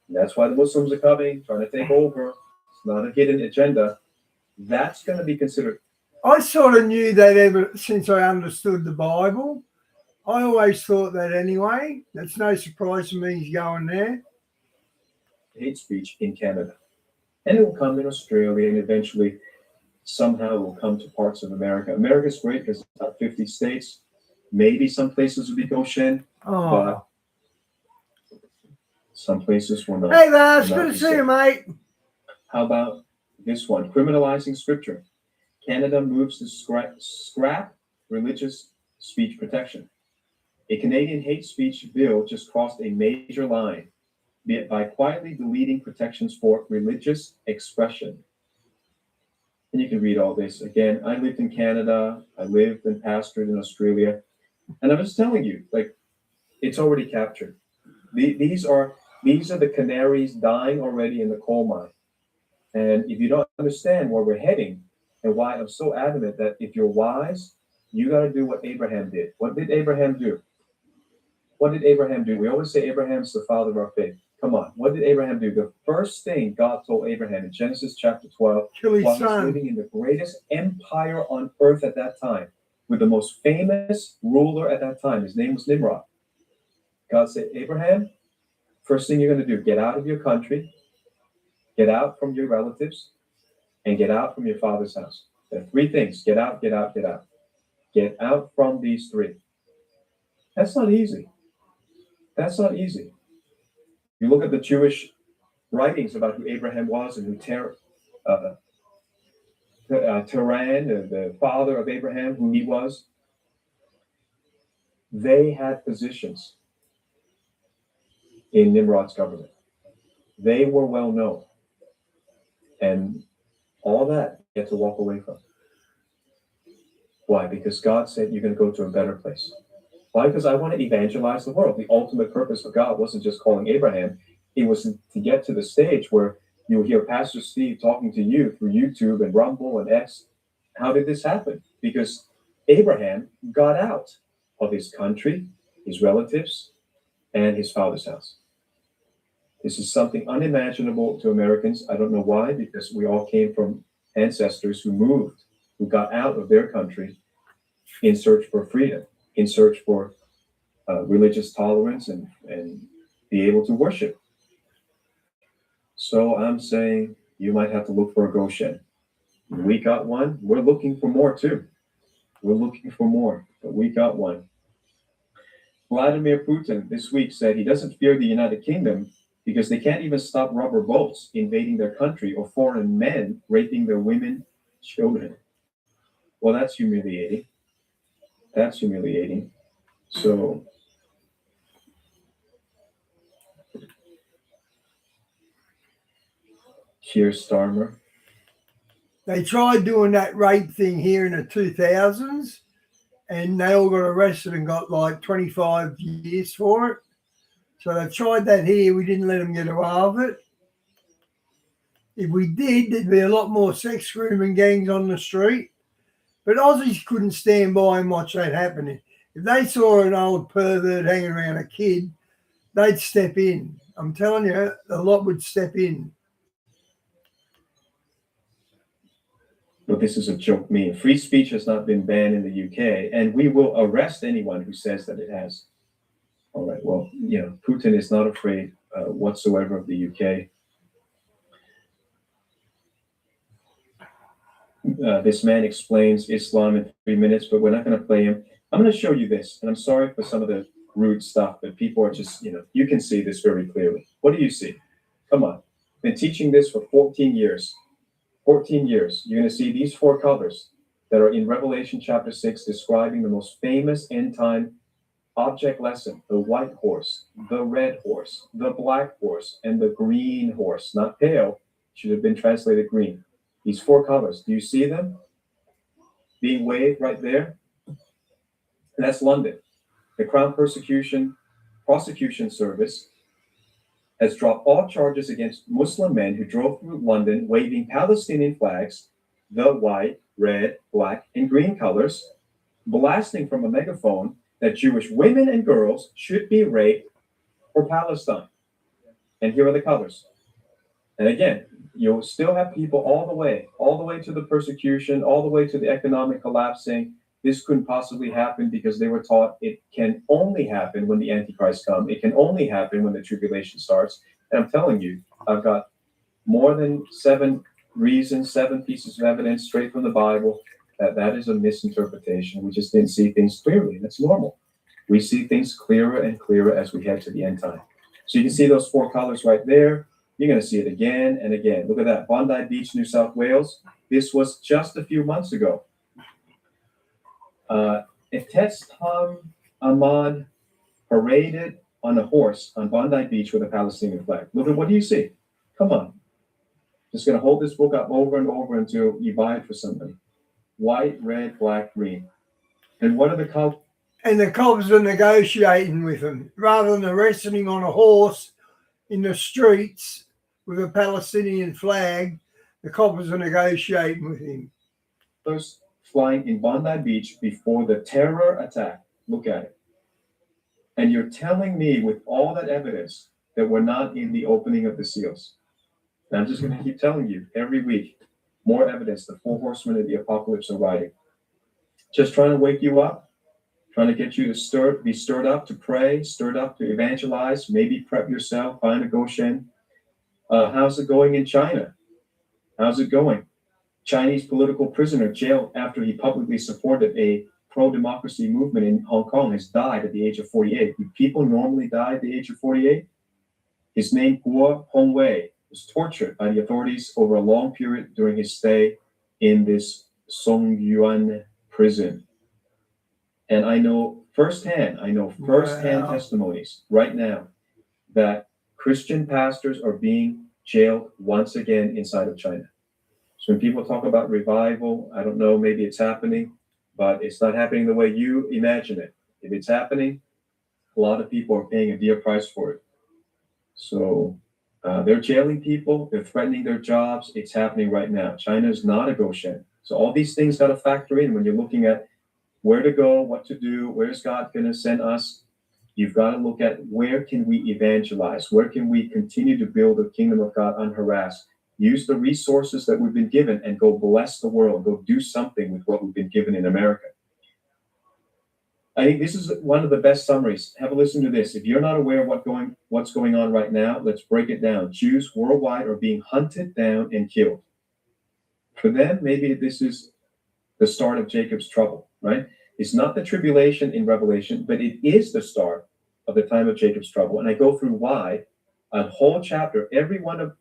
And that's why the Muslims are coming, trying to take over. It's not a hidden agenda. That's going to be considered. I sort of knew that ever since I understood the Bible. I always thought that anyway. That's no surprise to me he's going there. Hate speech in Canada. And it will come in Australia, and eventually somehow it will come to parts of America. America's great because it's about 50 states. Maybe some places will be Goshen, but some places will not. Hey, Lars, good to see you, mate. How about this one? Criminalizing scripture. Canada moves to scrap religious speech protection. A Canadian hate speech bill just crossed a major line by quietly deleting protections for religious expression. And you can read all this. Again, I lived in Canada. I lived and pastored in Australia. And I'm just telling you, like, it's already captured. These are the canaries dying already in the coal mine. And if you don't understand where we're heading and why I'm so adamant that if you're wise, you got to do what Abraham did. What did Abraham do? What did Abraham do? We always say Abraham's the father of our faith. Come on. What did Abraham do? The first thing God told Abraham in Genesis chapter 12, while he was living in the greatest empire on earth at that time, with the most famous ruler at that time, his name was Nimrod. God said, Abraham, first thing you're going to do, get out of your country, get out from your relatives, and get out from your father's house. There are three things. Get out, get out, get out. Get out from these three. That's not easy. That's not easy. You look at the Jewish writings about who Abraham was and who Terah, the father of Abraham, who he was. They had positions in Nimrod's government. They were well known. And all that you have to walk away from. Why? Because God said you're going to go to a better place. Why? Because I want to evangelize the world. The ultimate purpose of God wasn't just calling Abraham. It was to get to the stage where you'll hear Pastor Steve talking to you through YouTube and Rumble and X. How did this happen? Because Abraham got out of his country, his relatives, and his father's house. This is something unimaginable to Americans. I don't know why, because we all came from ancestors who moved, who got out of their country in search for freedom, in search for religious tolerance and be able to worship. So I'm saying you might have to look for a Goshen. We got one. We're looking for more too. We're looking for more, but we got one. Vladimir Putin this week said he doesn't fear the United Kingdom because they can't even stop rubber boats invading their country or foreign men raping their women, children. Well, that's humiliating. That's humiliating. So Keir Starmer. They tried doing that rape thing here in the 2000s, and they all got arrested and got like 25 years for it. So they tried that here. We didn't let them get away with it. If we did, there'd be a lot more sex grooming gangs on the street. But Aussies couldn't stand by and watch that happening. If they saw an old pervert hanging around a kid, they'd step in. I'm telling you, a lot would step in. But this is a joke meme. Free speech has not been banned in the UK, and we will arrest anyone who says that it has. All right, well, Putin is not afraid whatsoever of the UK. This man explains Islam in 3 minutes, but we're not going to play him. I'm going to show you this, and I'm sorry for some of the rude stuff, but people are just, you can see this very clearly. What do you see? Come on. Been teaching this for 14 years. 14 years. You're going to see these 4 colors that are in Revelation chapter 6 describing the most famous end time object lesson: the white horse, the red horse, the black horse, and the green horse. Not pale, should have been translated green. These 4 colors, do you see them being waved right there? And that's London. The Crown Prosecution Service has dropped all charges against Muslim men who drove through London waving Palestinian flags, the white, red, black, and green colors, blasting from a megaphone that Jewish women and girls should be raped for Palestine. And here are the colors. And again, you'll still have people all the way to the persecution, all the way to the economic collapse saying this couldn't possibly happen because they were taught it can only happen when the Antichrist comes. It can only happen when the tribulation starts. And I'm telling you, I've got more than 7 reasons, 7 pieces of evidence straight from the Bible that is a misinterpretation. We just didn't see things clearly. That's normal. We see things clearer and clearer as we head to the end time. So you can see those 4 colors right there. You're going to see it again and again. Look at that. Bondi Beach, New South Wales. This was just a few months ago. Iftestam Ahmad paraded on a horse on Bondi Beach with a Palestinian flag. Look at, what do you see? Come on. Just going to hold this book up over and over until you buy it for somebody. White, red, black, green. And what are the colors? And the cops are negotiating with them rather than arresting him on a horse in the streets with a Palestinian flag. The cops are negotiating with him. Flying in Bondi Beach before the terror attack. Look at it. And you're telling me with all that evidence that we're not in the opening of the seals. And I'm just going to keep telling you every week, more evidence the 4 horsemen of the apocalypse are riding. Just trying to wake you up, trying to get you to be stirred up to pray, stirred up to evangelize, maybe prep yourself, find a Goshen. How's it going in China? How's it going? Chinese political prisoner jailed after he publicly supported a pro-democracy movement in Hong Kong has died at the age of 48. Do people normally die at the age of 48? His name, Guo Hongwei, was tortured by the authorities over a long period during his stay in this Songyuan prison. And I know firsthand testimonies right now that Christian pastors are being jailed once again inside of China. So when people talk about revival, I don't know, maybe it's happening, but it's not happening the way you imagine it. If it's happening, a lot of people are paying a dear price for it. So they're jailing people, they're threatening their jobs. It's happening right now. China is not a Goshen. So all these things got to factor in when you're looking at where to go, what to do, where's God going to send us. You've got to look at where can we evangelize? Where can we continue to build the kingdom of God unharassed? Use the resources that we've been given and go bless the world. Go do something with what we've been given in America. I think this is one of the best summaries. Have a listen to this. If you're not aware of what's going on right now, let's break it down. Jews worldwide are being hunted down and killed. For them, maybe this is the start of Jacob's trouble, right? It's not the tribulation in Revelation, but it is the start of the time of Jacob's trouble. And I go through why. A whole chapter, every one of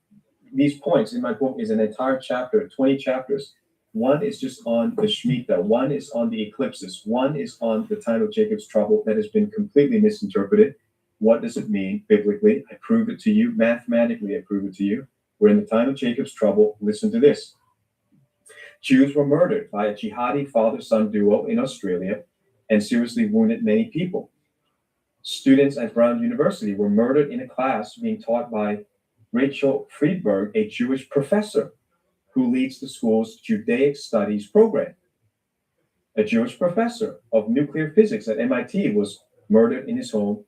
these points in my book is an entire chapter, 20 chapters. One is just on the Shemitah. One is on the eclipses. One is on the time of Jacob's trouble that has been completely misinterpreted. What does it mean biblically? I prove it to you. Mathematically, I prove it to you. We're in the time of Jacob's trouble. Listen to this. Jews were murdered by a jihadi father-son duo in Australia and seriously wounded many people. Students at Brown University were murdered in a class being taught by Rachel Friedberg, a Jewish professor who leads the school's Judaic Studies program. A Jewish professor of nuclear physics at MIT was murdered in his home.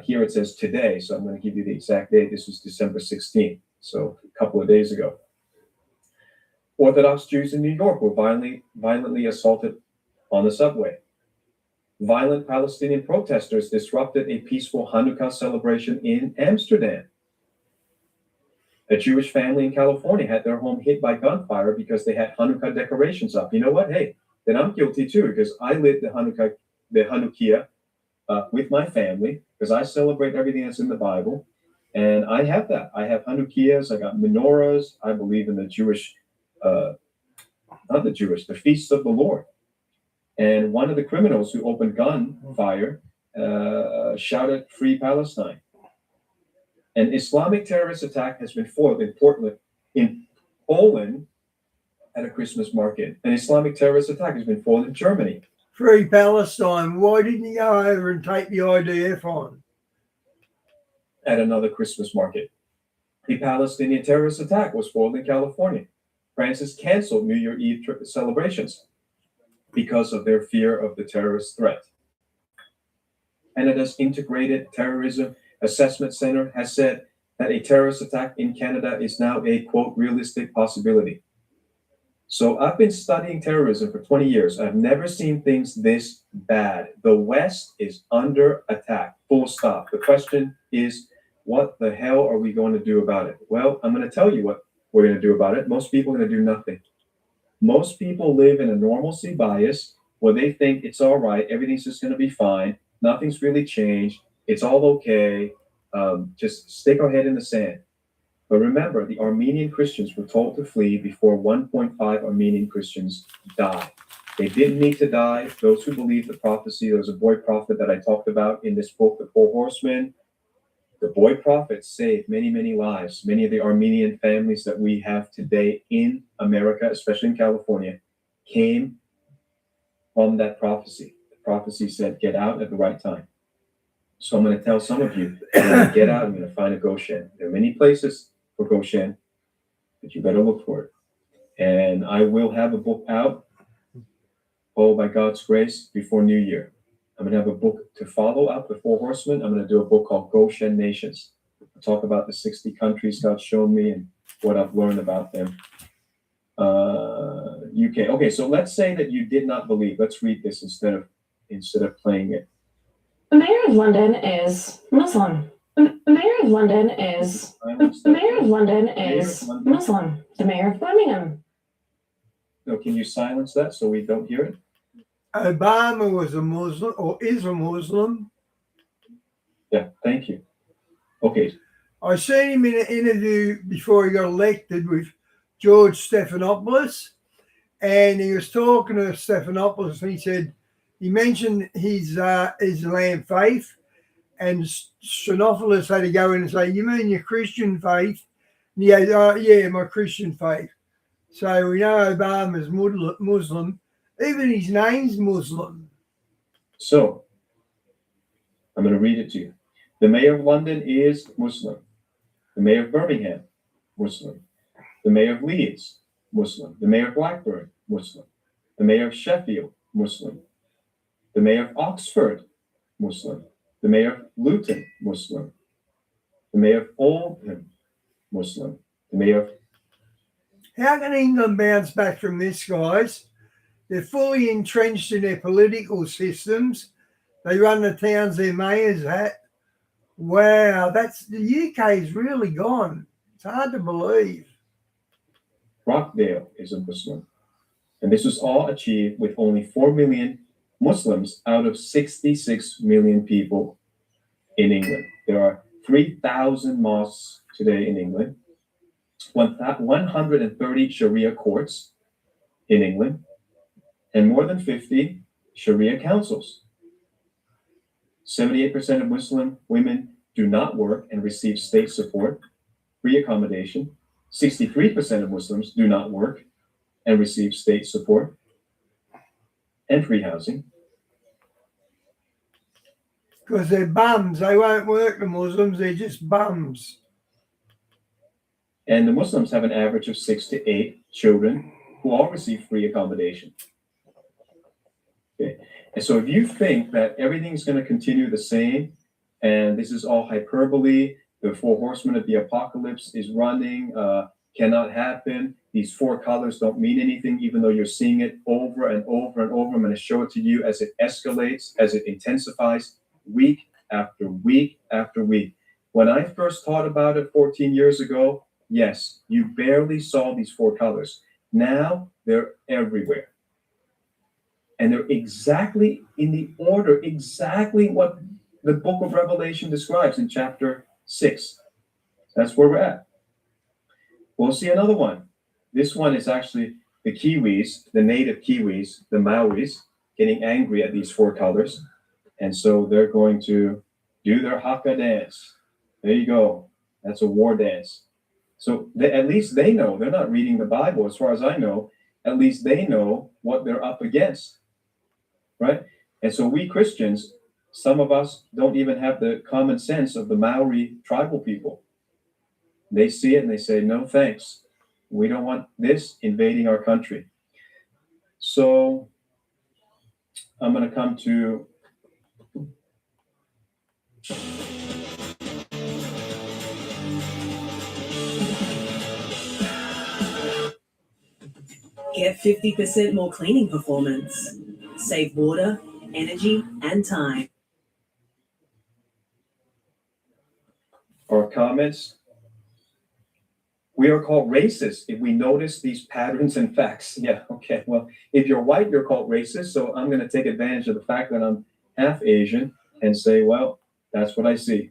Here it says today, so I'm going to give you the exact date. This was December 16th, so a couple of days ago. Orthodox Jews in New York were violently assaulted on the subway. Violent Palestinian protesters disrupted a peaceful Hanukkah celebration in Amsterdam. A Jewish family in California had their home hit by gunfire because they had Hanukkah decorations up. You know what? Hey, then I'm guilty too, because I lit the Hanukkah with my family, because I celebrate everything that's in the Bible, and I have that. I have Hanukkahs, I got menorahs. I believe in the Jewish, the feasts of the Lord. And one of the criminals who opened gunfire shouted, "Free Palestine." An Islamic terrorist attack has been foiled in Poland at a Christmas market. An Islamic terrorist attack has been foiled in Germany. Free Palestine. Why didn't you go over and take the IDF on? At another Christmas market. The Palestinian terrorist attack was foiled in California. France has canceled New Year Eve celebrations because of their fear of the terrorist threat. Canada's Integrated Terrorism Assessment Center has said that a terrorist attack in Canada is now a, quote, realistic possibility. So I've been studying terrorism for 20 years. I've never seen things this bad. The West is under attack, full stop. The question is, what the hell are we going to do about it? Well, I'm going to tell you what we're going to do about it. Most people are going to do nothing. Most people live in a normalcy bias where they think it's all right, everything's just going to be fine, nothing's really changed, it's all okay, just stick our head in the sand. But remember, the Armenian Christians were told to flee before 1.5 Armenian Christians died. They didn't need to die. Those who believe the prophecy, there was a boy prophet that I talked about in this book, The Four Horsemen. The boy prophet saved many, many lives. Many of the Armenian families that we have today in America, especially in California, came from that prophecy. The prophecy said, get out at the right time. So I'm going to tell some of you, get out, I'm going to find a Goshen. There are many places for Goshen, but you better look for it. And I will have a book out, by God's grace, before New Year. I'm going to have a book to follow up The Four Horsemen. I'm going to do a book called Goshen Nations. I'll talk about the 60 countries God's shown me and what I've learned about them. UK. Okay, so let's say that you did not believe. Let's read this instead of playing it. The mayor of London is Muslim. The mayor of London is Muslim. The mayor of Birmingham. No, can you silence that so we don't hear it? Obama was a Muslim or is a Muslim. Yeah, thank you. Okay. I seen him in an interview before he got elected with George Stephanopoulos, and he was talking to Stephanopoulos, and he mentioned his Islam faith, and Stephanopoulos had to go in and say, "You mean your Christian faith?" And he goes, "Oh, yeah, my Christian faith." So we know Obama's Muslim. Even his name's Muslim. So, I'm going to read it to you. The mayor of London is Muslim. The mayor of Birmingham, Muslim. The mayor of Leeds, Muslim. The mayor of Blackburn, Muslim. The mayor of Sheffield, Muslim. The mayor of Oxford, Muslim. The mayor of Luton, Muslim. The mayor of Oldham, Muslim. The mayor of... How can England bounce back from this, guys? They're fully entrenched in their political systems. They run the towns their mayors at. Wow, the UK's really gone. It's hard to believe. Rockdale is a Muslim. And this was all achieved with only 4 million Muslims out of 66 million people in England. There are 3,000 mosques today in England, 130 Sharia courts in England, and more than 50 Sharia councils. 78% of Muslim women do not work and receive state support, free accommodation, 63% of Muslims do not work and receive state support and free housing. Because they're bums. They won't work, the Muslims. They're just bums. And the Muslims have an average of 6 to 8 children who all receive free accommodation. Okay. And so if you think that everything's going to continue the same, and this is all hyperbole, the 4 horsemen of the apocalypse is running, cannot happen, these 4 colors don't mean anything, even though you're seeing it over and over and over. I'm going to show it to you as it escalates, as it intensifies, week after week after week. When I first thought about it 14 years ago, yes, you barely saw these 4 colors. Now they're everywhere. And they're exactly in the order, exactly what the book of Revelation describes in chapter 6. That's where we're at. We'll see another one. This one is actually the Kiwis, the native Kiwis, the Maoris, getting angry at these 4 colors. And so they're going to do their haka dance. There you go. That's a war dance. So at least they know. They're not reading the Bible, as far as I know. At least they know what they're up against, right? And so we Christians, some of us don't even have the common sense of the Maori tribal people. They see it and they say, no thanks. We don't want this invading our country. So I'm going to come to Get 50% more cleaning performance. Save water, energy, and time. our comments. We are called racist if we notice these patterns and facts. Yeah, okay. Well, if you're white, you're called racist. So I'm going to take advantage of the fact that I'm half Asian and say, well, that's what I see.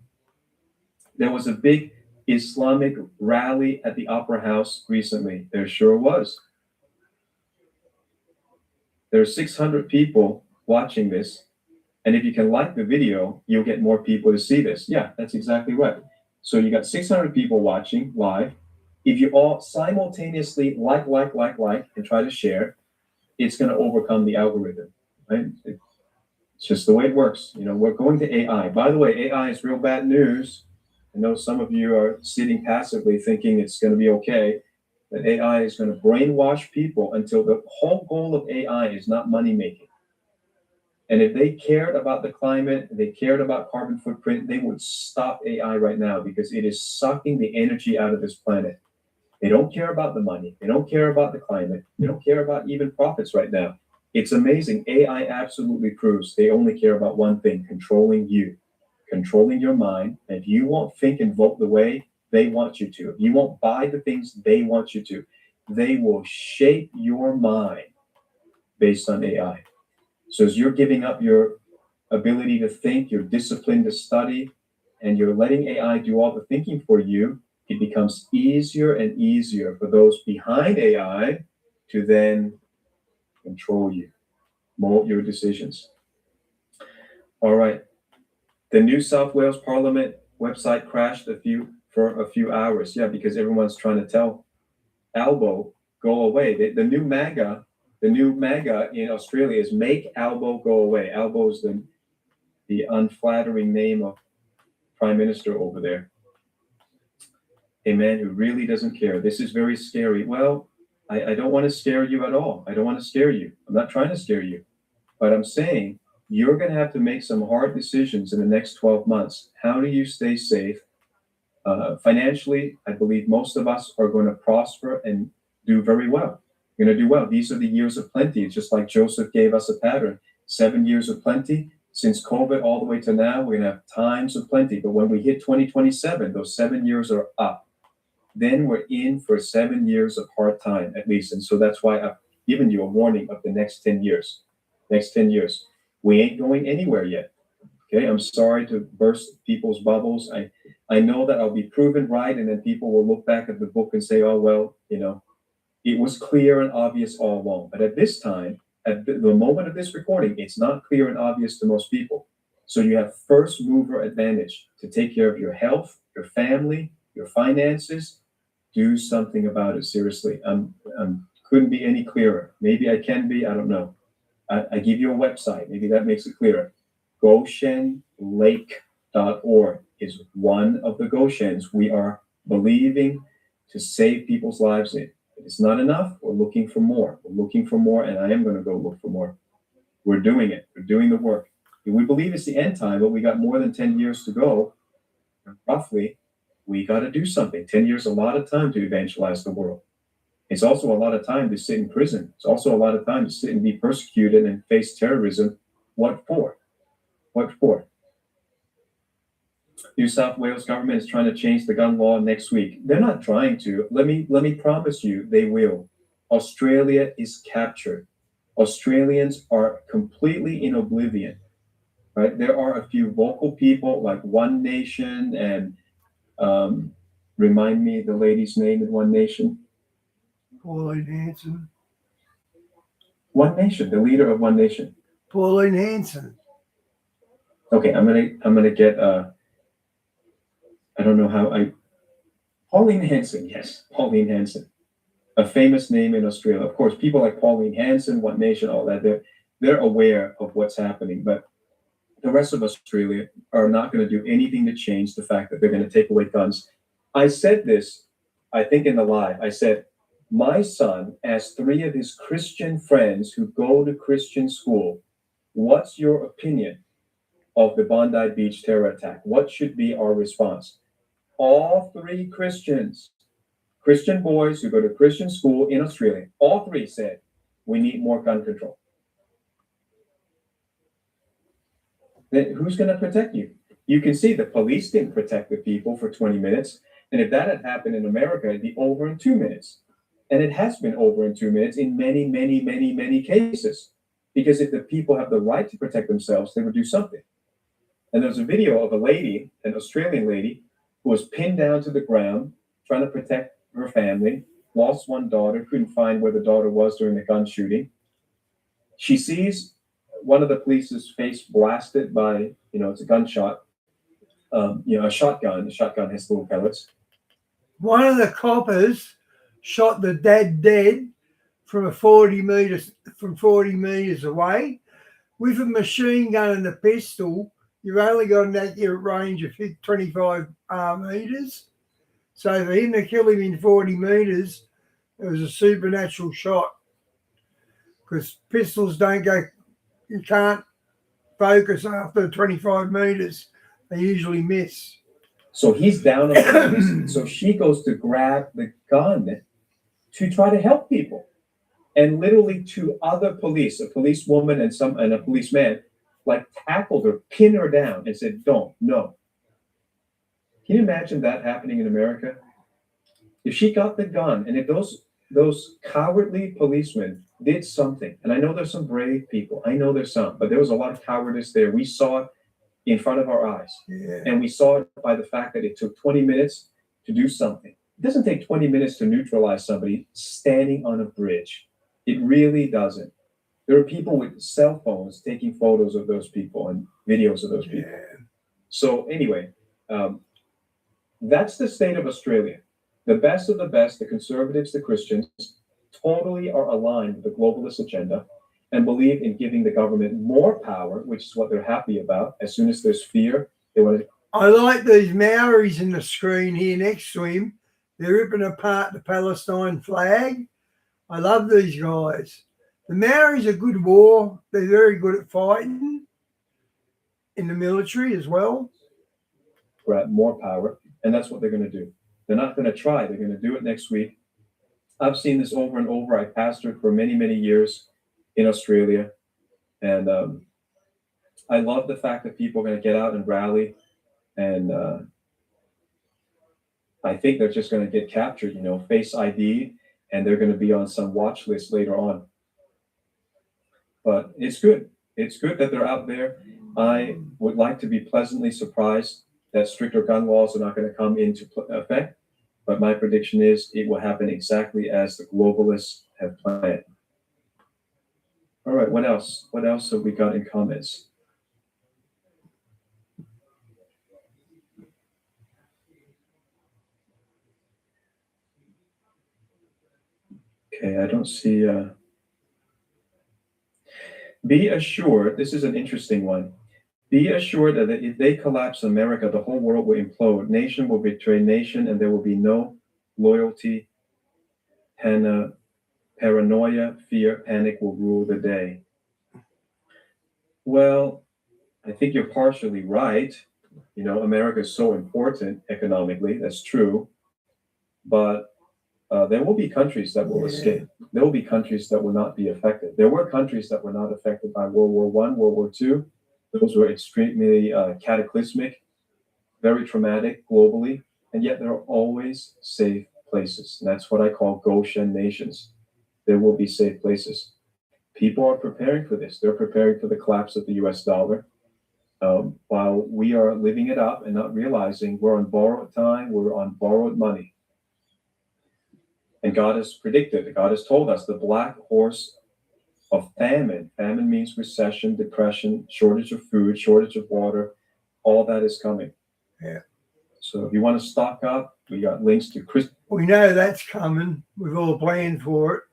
There was a big Islamic rally at the Opera House recently. There sure was. There are 600 people watching this. And if you can like the video, you'll get more people to see this. Yeah, that's exactly right. So you got 600 people watching live. If you all simultaneously like, and try to share, it's going to overcome the algorithm, right? It's just the way it works. You know, we're going to AI. By the way, AI is real bad news. I know some of you are sitting passively thinking it's going to be okay, that AI is going to brainwash people until the whole goal of AI is not money making. And if they cared about the climate, they cared about carbon footprint, they would stop AI right now because it is sucking the energy out of this planet. They don't care about the money. They don't care about the climate. They don't care about even profits right now. It's amazing. AI absolutely proves they only care about one thing, controlling you, controlling your mind. And if you won't think and vote the way they want you to, if you won't buy the things they want you to, they will shape your mind based on AI. So as you're giving up your ability to think, your discipline to study, and you're letting AI do all the thinking for you, it becomes easier and easier for those behind AI to then control you, mold your decisions. All right. The New South Wales Parliament website crashed for a few hours. Yeah, because everyone's trying to tell Albo, go away. The new MAGA in Australia is make Albo go away. Albo is the unflattering name of Prime Minister over there. A man who really doesn't care. This is very scary. Well, I don't want to scare you at all. I don't want to scare you. I'm not trying to scare you. But I'm saying you're going to have to make some hard decisions in the next 12 months. How do you stay safe? Financially, I believe most of us are going to prosper and do very well. You're going to do well. These are the years of plenty. It's just like Joseph gave us a pattern. 7 years of plenty. Since COVID all the way to now, we're going to have times of plenty. But when we hit 2027, those 7 years are up. Then we're in for 7 years of hard time, at least. And so that's why I've given you a warning of the next 10 years. Next 10 years. We ain't going anywhere yet. Okay, I'm sorry to burst people's bubbles. I know that I'll be proven right, and then people will look back at the book and say, oh, well, you know, it was clear and obvious all along. But at this time, at the moment of this recording, it's not clear and obvious to most people. So you have first mover advantage to take care of your health, your family, your finances, Do something about it, seriously. Couldn't be any clearer. Maybe I can be, I don't know. I give you a website, maybe that makes it clearer. GoshenLake.org is one of the Goshens we are believing to save people's lives in. It's not enough. We're looking for more. We're looking for more, and I am going to go look for more. We're doing it. We're doing the work. We believe it's the end time, but we got more than 10 years to go. Roughly, we got to do something. 10 years is a lot of time to evangelize the world. It's also a lot of time to sit in prison. It's also a lot of time to sit and be persecuted and face terrorism. What for? What for? New South Wales government is trying to change the gun law next week. They're not trying to. Let me promise you, they will. Australia is captured. Australians are completely in oblivion, right? There are a few vocal people like One Nation and remind me the lady's name in One Nation. Pauline Hanson. One Nation, the leader of One Nation. Pauline Hanson. Okay, I'm gonna get I don't know how Pauline Hanson, yes, Pauline Hanson, a famous name in Australia. Of course, people like Pauline Hanson, One Nation, all that, they're aware of what's happening, but the rest of Australia are not going to do anything to change the fact that they're going to take away guns. I said this, I think in the live, I said, my son asked 3 of his Christian friends who go to Christian school, what's your opinion of the Bondi Beach terror attack? What should be our response? All 3 Christian boys who go to Christian school in Australia, all 3 said, we need more gun control. Then who's going to protect you? You can see the police didn't protect the people for 20 minutes. And if that had happened in America, it'd be over in 2 minutes. And it has been over in 2 minutes in many, many, many, many cases. Because if the people have the right to protect themselves, they would do something. And there's a video of a lady, an Australian lady, who was pinned down to the ground, trying to protect her family, lost one daughter, couldn't find where the daughter was during the gun shooting. She sees one of the police's face blasted by, it's a gunshot, a shotgun. The shotgun has little pellets. One of the coppers shot the dad dead from 40 meters away with a machine gun and a pistol. You've only got an accurate range of 25 meters. So for him to kill him in 40 meters, it was a supernatural shot. Because pistols you can't focus after 25 meters. They usually miss. So he's down on the ground. So she goes to grab the gun to try to help people. And literally 2 other police, a policewoman and a policeman, tackled her, pinned her down and said, no. Can you imagine that happening in America? If she got the gun and if those cowardly policemen did something, and I know there's some brave people, I know there's some, but there was a lot of cowardice there. We saw it in front of our eyes. Yeah. And we saw it by the fact that it took 20 minutes to do something. It doesn't take 20 minutes to neutralize somebody standing on a bridge. It really doesn't. There are people with cell phones taking photos of those people and videos of those people. So anyway, that's the state of Australia. The best of the best, the conservatives, the Christians, totally are aligned with the globalist agenda and believe in giving the government more power, which is what they're happy about. As soon as there's fear, they want to. I like these Maoris in the screen here next to him. They're ripping apart the Palestine flag. I love these guys. The Maoris are good war. They're very good at fighting in the military as well. Grab more power, and that's what they're going to do. They're not going to try. They're going to do it next week. I've seen this over and over. I pastored for many, many years in Australia, and I love the fact that people are going to get out and rally, and I think they're just going to get captured, face ID, and they're going to be on some watch list later on. But it's good. It's good that they're out there. I would like to be pleasantly surprised that stricter gun laws are not going to come into effect. But my prediction is it will happen exactly as the globalists have planned. All right, what else? What else have we got in comments? Okay, I don't see. Be assured, this is an interesting one. Be assured that if they collapse America, the whole world will implode. Nation will betray nation, and there will be no loyalty. Paranoia, fear, panic will rule the day. Well, I think you're partially right. You know, America is so important economically. That's true. But there will be countries that will Yeah. escape. There will be countries that will not be affected. There were countries that were not affected by World War I, World War II. Those were extremely cataclysmic, very traumatic globally, and yet there are always safe places. And that's what I call Goshen nations. There will be safe places. People are preparing for this. They're preparing for the collapse of the US dollar. While we are living it up and not realizing we're on borrowed time, we're on borrowed money. And God has predicted, God has told us the black horse of famine. Famine means recession, depression, shortage of food, shortage of water. All that is coming. Yeah. So if you want to stock up, we got links to We know that's coming. We've all planned for it.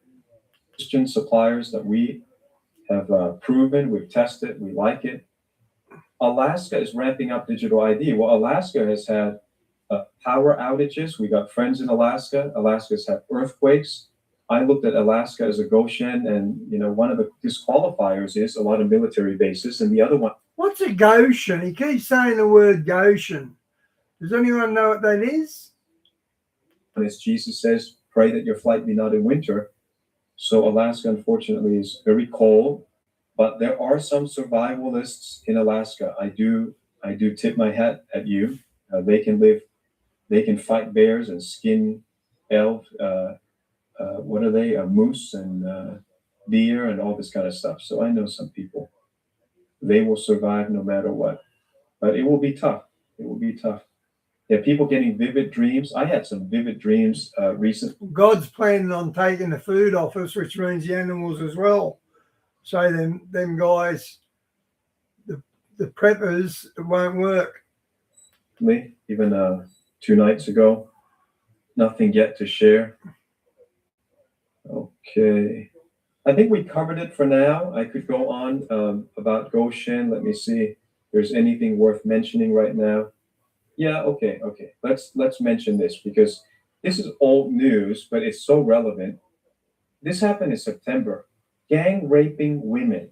Christian suppliers that we have proven, we've tested, we like it. Alaska is ramping up digital ID. Well, Alaska has had power outages. We got friends in Alaska. Alaska's had earthquakes. I looked at Alaska as a Goshen, and you know, one of the disqualifiers is a lot of military bases, and the other one. What's a Goshen? He keeps saying the word Goshen. Does anyone know what that is? As Jesus says, pray that your flight be not in winter. So Alaska, unfortunately, is very cold, but there are some survivalists in Alaska. I do tip my hat at you. They can live, they can fight bears and skin elk. What are they? Moose and deer and all this kind of stuff. So I know some people. They will survive no matter what, but it will be tough. It will be tough. Yeah, people getting vivid dreams. I had some vivid dreams recently. God's planning on taking the food off us, which means the animals as well. So them guys, the preppers, it won't work. Even 2 nights ago, nothing yet to share. Okay, I think we covered it for now. I could go on about Goshen. Let me see if there's anything worth mentioning right now. Yeah, okay. Let's mention this because this is old news, but it's so relevant. This happened in September. Gang raping women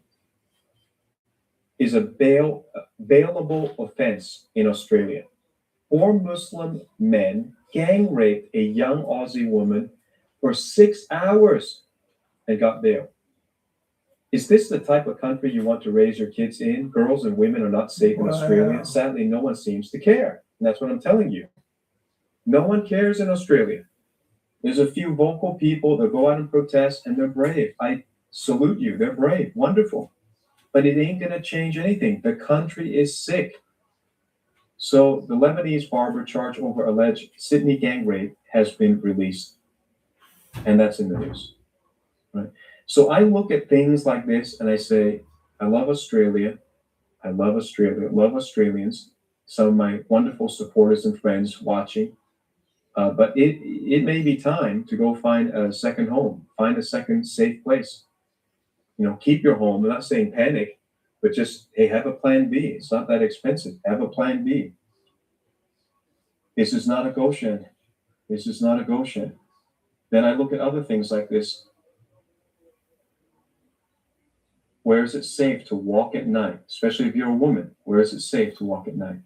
is a bailable offense in Australia. 4 Muslim men gang raped a young Aussie woman for 6 hours and got bail. Is this the type of country you want to raise your kids in? Girls and women are not safe in Australia. Sadly, no one seems to care. And that's what I'm telling you. No one cares in Australia. There's a few vocal people that go out and protest, and they're brave. I salute you. They're brave. Wonderful. But it ain't going to change anything. The country is sick. So the Lebanese barber charged over alleged Sydney gang rape has been released. And that's in the news. Right? So I look at things like this and I say, I love Australia. I love Australia. Love Australians. Some of my wonderful supporters and friends watching. But it may be time to go find a second home, find a second safe place. You know, keep your home. I'm not saying panic, but just, hey, have a plan B. It's not that expensive. Have a plan B. This is not a Goshen. This is not a Goshen. Then I look at other things like this. Where is it safe to walk at night? Especially if you're a woman. Where is it safe to walk at night?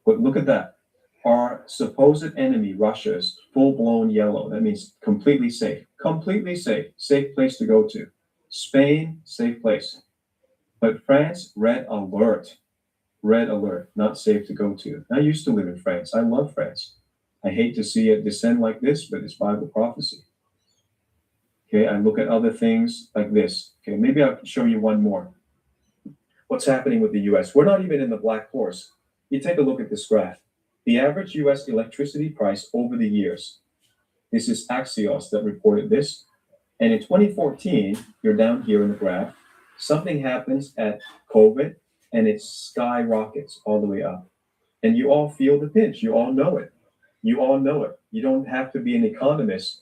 But look at that. Our supposed enemy, Russia, is full-blown yellow. That means completely safe. Completely safe. Safe place to go to. Spain, safe place. But France, red alert. Red alert. Not safe to go to. I used to live in France. I love France. I hate to see it descend like this, but it's Bible prophecy. Okay, I look at other things like this. Okay, maybe I'll show you one more. What's happening with the US? We're not even in the black horse. You take a look at this graph. The average US electricity price over the years. This is Axios that reported this. And in 2014, you're down here in the graph, something happens at COVID and it skyrockets all the way up. And you all feel the pinch. You all know it. You all know it. You don't have to be an economist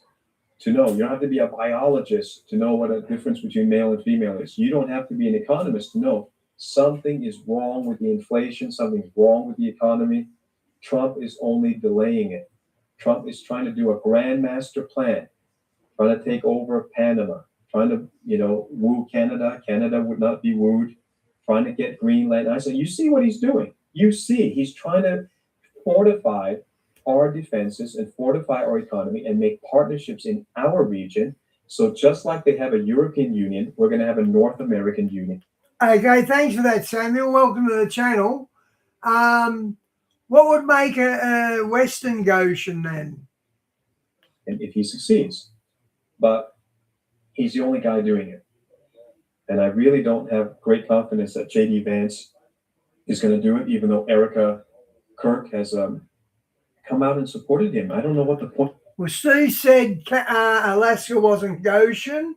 to know. You don't have to be a biologist to know what a difference between male and female is. You don't have to be an economist to know something is wrong with the inflation, something's wrong with the economy. Trump is only delaying it. Trump is trying to do a grand master plan, trying to take over Panama, trying to, woo Canada. Canada would not be wooed, trying to get Greenland. I said, you see what he's doing. You see, he's trying to fortify our defenses and fortify our economy and make partnerships in our region. So just like they have a European Union, we're going to have a North American Union. Okay, thanks for that, Samuel. Welcome to the channel. What would make a Western Goshen then? And if he succeeds, but he's the only guy doing it. And I really don't have great confidence that J.D. Vance is going to do it, even though Erica Kirk has come out and supported him. I don't know what the point. Well, Steve said Alaska wasn't Goshen.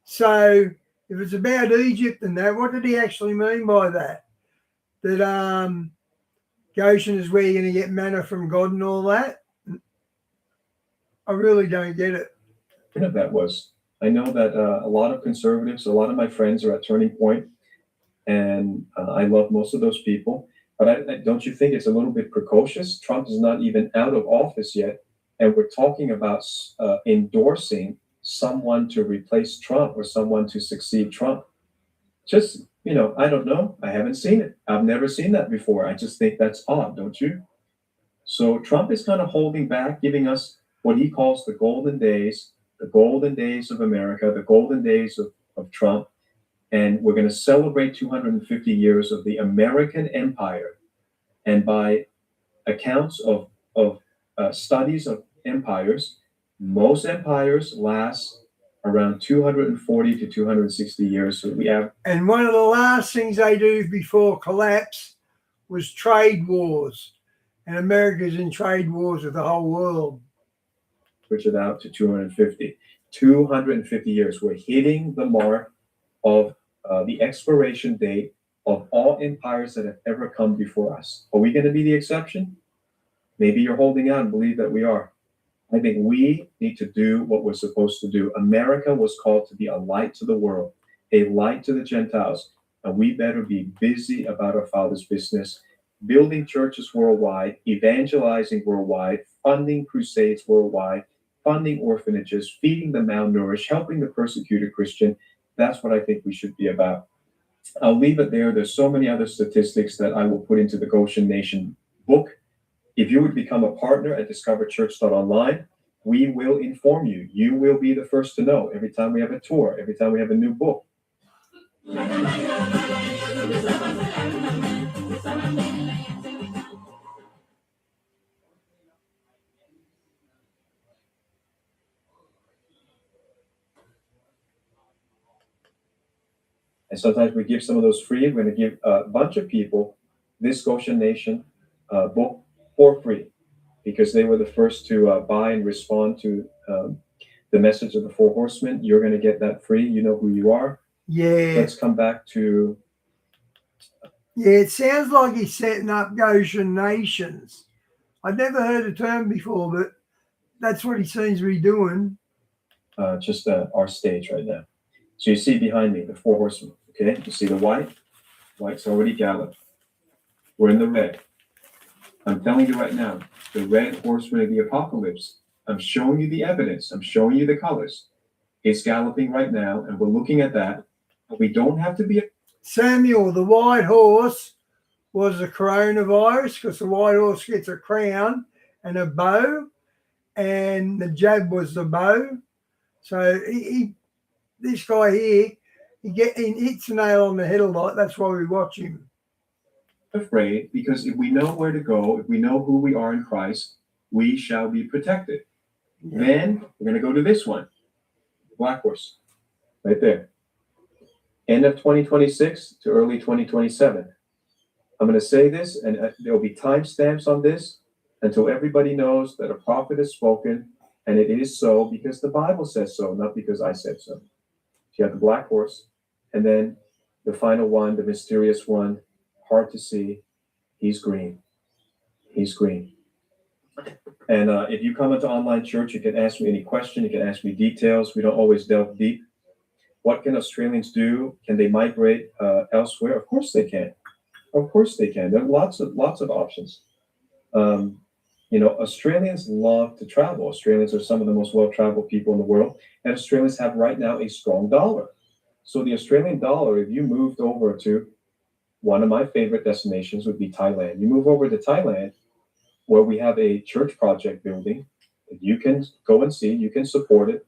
So if it's about Egypt and that, what did he actually mean by that? That Goshen is where you're going to get manna from God and all that? I really don't get it. That was. I know that a lot of conservatives, a lot of my friends are at Turning Point, and I love most of those people. But don't you think it's a little bit precocious? Trump is not even out of office yet, and we're talking about endorsing someone to replace Trump or someone to succeed Trump. Just, I don't know. I haven't seen it. I've never seen that before. I just think that's odd, don't you? So Trump is kind of holding back, giving us what he calls the golden days of America, the golden days of Trump. And we're going to celebrate 250 years of the American empire. And by accounts of studies of empires, most empires last around 240 to 260 years. So we have. And one of the last things they do before collapse was trade wars. And America's in trade wars with the whole world. Push it out to 250 years. We're hitting the mark of the expiration date of all empires that have ever come before us. Are we going to be the exception? Maybe you're holding out and believe that we are. I think we need to do what we're supposed to do. America was called to be a light to the world, a light to the Gentiles, and we better be busy about our Father's business, building churches worldwide, evangelizing worldwide, funding crusades worldwide, funding orphanages, feeding the malnourished, helping the persecuted Christian. That's what I think we should be about. I'll leave it there. There's so many other statistics that I will put into the Goshen Nation book. If you would become a partner at discoverchurch.online, we will inform you. You will be the first to know every time we have a tour, every time we have a new book. And sometimes we give some of those free. We're going to give a bunch of people this Goshen Nation book for free because they were the first to buy and respond to the message of the Four Horsemen. You're going to get that free. You know who you are. Yeah. Let's come back to. Yeah, it sounds like he's setting up Goshen nations. I'd never heard the term before, but that's what he seems to be doing. Just our stage right now. So you see behind me the Four Horsemen. Okay, you see the white? White's already galloped. We're in the red. I'm telling you right now, the red horseman of the apocalypse. I'm showing you the evidence. I'm showing you the colors. It's galloping right now, and we're looking at that. We don't have to be. Samuel, the white horse was the coronavirus because the white horse gets a crown and a bow, and the jab was the bow. So this guy here, he hits the nail on the head a lot. That's why we watch him. Afraid, because if we know where to go, if we know who we are in Christ, we shall be protected. Yeah. Then we're going to go to this one, black horse, right there. End of 2026 to early 2027. I'm going to say this, and there'll be timestamps on this until everybody knows that a prophet has spoken, and it is so because the Bible says so, not because I said so. You have the black horse, and then the final one, the mysterious one, hard to see. He's green. He's green. And if you come into online church, you can ask me any question. You can ask me details. We don't always delve deep. What can Australians do? Can they migrate elsewhere? Of course they can. Of course they can. There are lots of options. Australians love to travel. Australians are some of the most well-traveled people in the world, and Australians have right now a strong dollar. So the Australian dollar, if you moved over to one of my favorite destinations would be Thailand. You move over to Thailand, where we have a church project building. You can go and see. You can support it.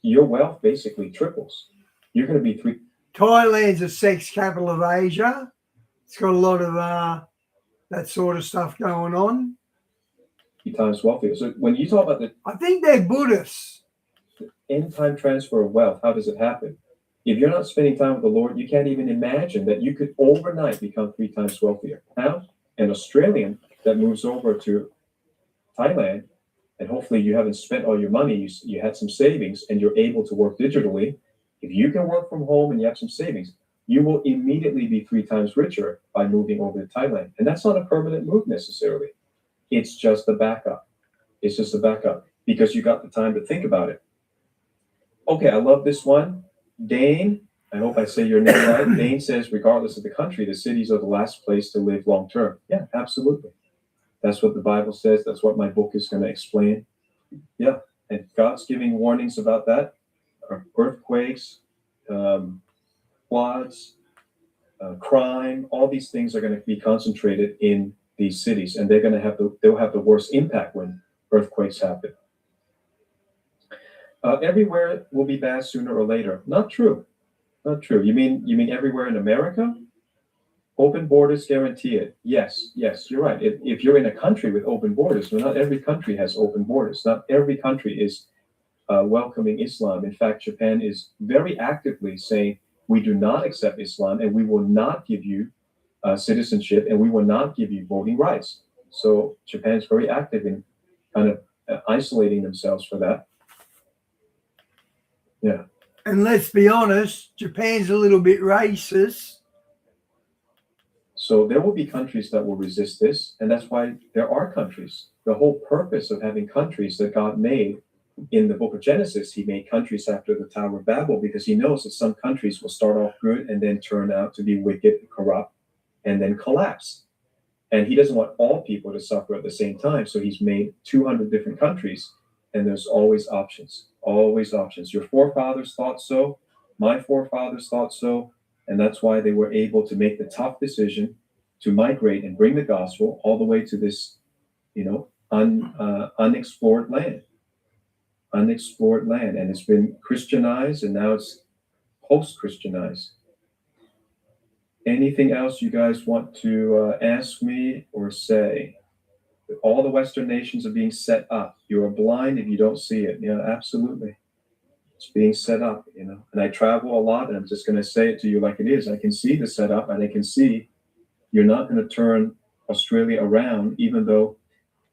Your wealth basically triples. You're going to be Thailand's a sex capital of Asia. It's got a lot of that sort of stuff going on. 3 times wealthier. So when you talk about I think they're Buddhists. end time transfer of wealth, how does it happen? If you're not spending time with the Lord, you can't even imagine that you could overnight become 3 times wealthier. How? An Australian that moves over to Thailand, and hopefully you haven't spent all your money, you had some savings, and you're able to work digitally. If you can work from home and you have some savings, you will immediately be 3 times richer by moving over to Thailand. And that's not a permanent move necessarily. It's just a backup. It's just a backup because you got the time to think about it. Okay, I love this one. Dane, I hope I say your name right. Dane says, regardless of the country, the cities are the last place to live long term. Yeah, absolutely. That's what the Bible says. That's what my book is going to explain. Yeah, and God's giving warnings about that. Earthquakes, floods, crime, all these things are going to be concentrated in these cities, and they'll have the worst impact when earthquakes happen. Everywhere will be bad sooner or later. Not true. Not true. You mean everywhere in America? Open borders guarantee it. Yes, you're right. If you're in a country with open borders, well, not every country has open borders. Not every country is welcoming Islam. In fact, Japan is very actively saying, we do not accept Islam, and we will not give you citizenship, and we will not give you voting rights. So Japan is very active in kind of isolating themselves for that. Yeah. And let's be honest, Japan's a little bit racist. So there will be countries that will resist this, and that's why there are countries. The whole purpose of having countries that God made in the book of Genesis, he made countries after the Tower of Babel because he knows that some countries will start off good and then turn out to be wicked and corrupt and then collapse. And he doesn't want all people to suffer at the same time. So he's made 200 different countries, and there's always options, always options. Your forefathers thought so. My forefathers thought so. And that's why they were able to make the tough decision to migrate and bring the gospel all the way to this, unexplored land. Unexplored land. And it's been Christianized, and now it's post-Christianized. Anything else you guys want to ask me or say? All the Western nations are being set up. You are blind if you don't see it. Yeah, absolutely. It's being set up, and I travel a lot, and I'm just going to say it to you like it is. I can see the setup, and I can see you're not going to turn Australia around, even though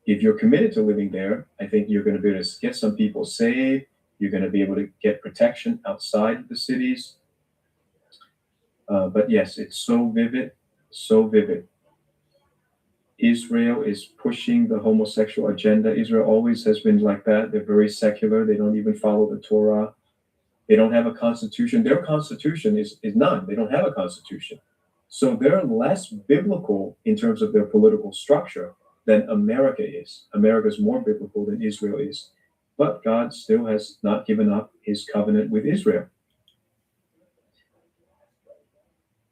if you're committed to living there, I think you're going to be able to get some people saved. You're going to be able to get protection outside of the cities. But yes, it's so vivid, so vivid. Israel is pushing the homosexual agenda. Israel always has been like that. They're very secular. They don't even follow the Torah. They don't have a constitution. Their constitution is none. They don't have a constitution. So they're less biblical in terms of their political structure than America is. America is more biblical than Israel is. But God still has not given up his covenant with Israel.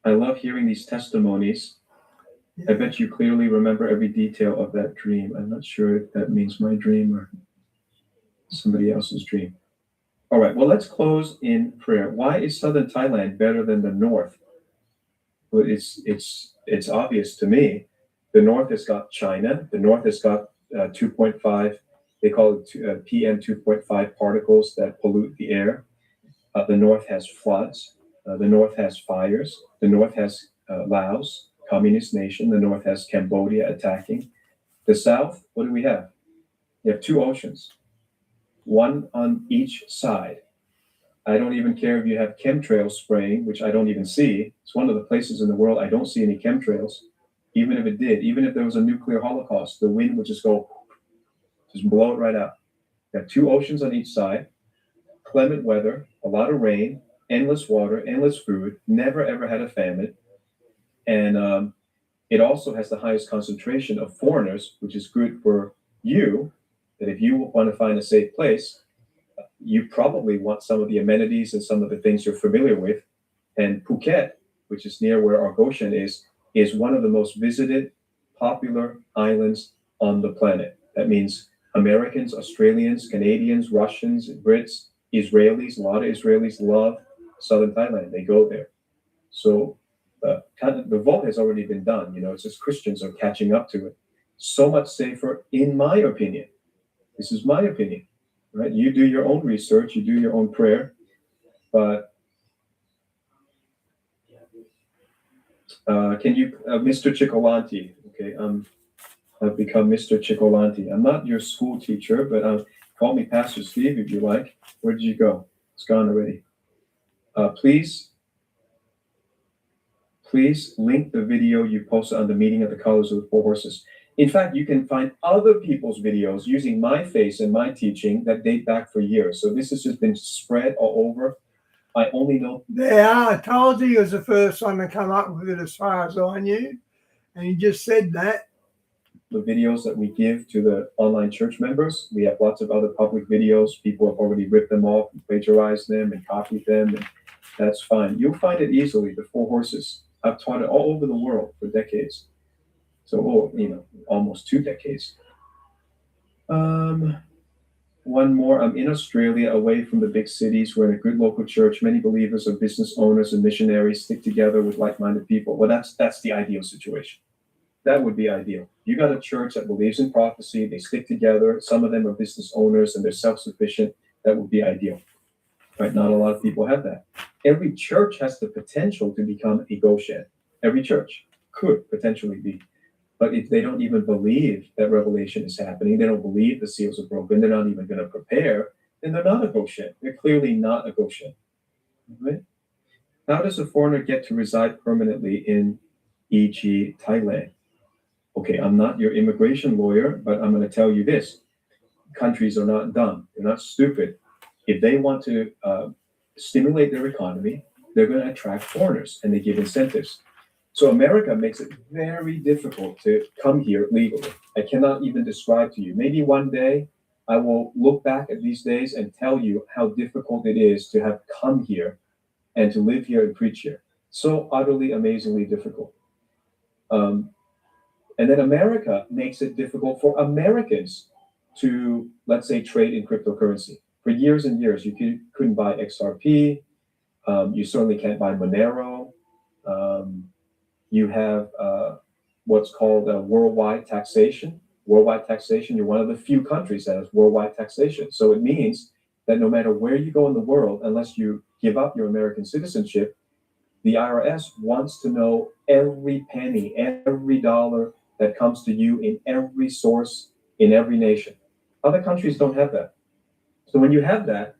I love hearing these testimonies. I bet you clearly remember every detail of that dream. I'm not sure if that means my dream or somebody else's dream. All right, well, let's close in prayer. Why is southern Thailand better than the north? Well, it's obvious to me. The north has got China. The north has got 2.5, they call it PM 2.5 particles that pollute the air. The north has floods. The north has fires. The north has Laos, communist nation. The north has Cambodia attacking. The south, what do we have? You have 2 oceans, one on each side. I don't even care if you have chemtrails spraying, which I don't even see. It's one of the places in the world I don't see any chemtrails. Even if it did, even if there was a nuclear holocaust, the wind would just go, just blow it right out. You have 2 oceans on each side, clement weather, a lot of rain, endless water, endless food, never ever had a famine. And it also has the highest concentration of foreigners, which is good for you, that if you want to find a safe place, you probably want some of the amenities and some of the things you're familiar with. And Phuket, which is near where our Goshen is one of the most visited, popular islands on the planet. That means Americans, Australians, Canadians, Russians, Brits, Israelis, a lot of Israelis love southern Thailand. They go there. So the vote has already been done. It's just Christians are catching up to it. So much safer, in my opinion. This is my opinion, right? You do your own research, you do your own prayer, but can you, Mr. Ciccolanti, okay, I've become Mr. Ciccolanti. I'm not your school teacher, but call me Pastor Steve if you like. Where did you go? It's gone already. Please link the video you posted on the meeting at the Colors of the Four Horses. In fact, you can find other people's videos using my face and my teaching that date back for years. So this has just been spread all over. I only know. Yeah, I told you he was the first one to come up with it as far as I knew. And he just said that. The videos that we give to the online church members, we have lots of other public videos. People have already ripped them off and plagiarized them and copied them. And that's fine. You'll find it easily, the Four Horses. I've taught it all over the world for decades. So, almost 2 decades. One more. I'm in Australia, away from the big cities. We're in a good local church. Many believers are business owners and missionaries, stick together with like-minded people. Well, that's the ideal situation. That would be ideal. You got a church that believes in prophecy. They stick together. Some of them are business owners and they're self-sufficient. That would be ideal. Right? Not a lot of people have that. Every church has the potential to become a Goshen. Every church could potentially be. But if they don't even believe that revelation is happening, they don't believe the seals are broken, they're not even going to prepare, then they're not a Goshen. They're clearly not a Goshen. Right? How does a foreigner get to reside permanently in, e.g., Thailand? Okay, I'm not your immigration lawyer, but I'm going to tell you this. Countries are not dumb. They're not stupid. If they want to stimulate their economy, they're going to attract foreigners, and they give incentives. So America makes it very difficult to come here legally. I cannot even describe to you. Maybe one day I will look back at these days and tell you how difficult it is to have come here and to live here and preach here. So utterly, amazingly difficult. And then America makes it difficult for Americans to, let's say, trade in cryptocurrency. For years and years, you couldn't buy XRP. You certainly can't buy Monero. You have what's called worldwide taxation. Worldwide taxation, you're one of the few countries that has worldwide taxation. So it means that no matter where you go in the world, unless you give up your American citizenship, the IRS wants to know every penny, every dollar that comes to you in every source, in every nation. Other countries don't have that. So when you have that,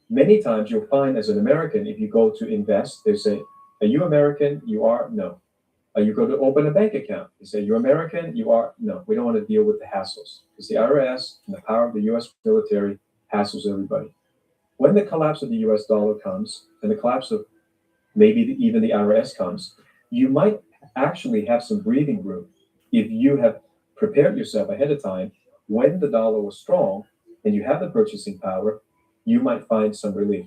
many times you'll find as an American, if you go to invest, they say, are you American? You are? No. You go to open a bank account. They say, you're American? You are? No. We don't want to deal with the hassles. Because the IRS and the power of the U.S. military hassles everybody. When the collapse of the U.S. dollar comes, and the collapse of maybe even the IRS comes, you might actually have some breathing room if you have prepared yourself ahead of time. When the dollar was strong and you have the purchasing power, you might find some relief.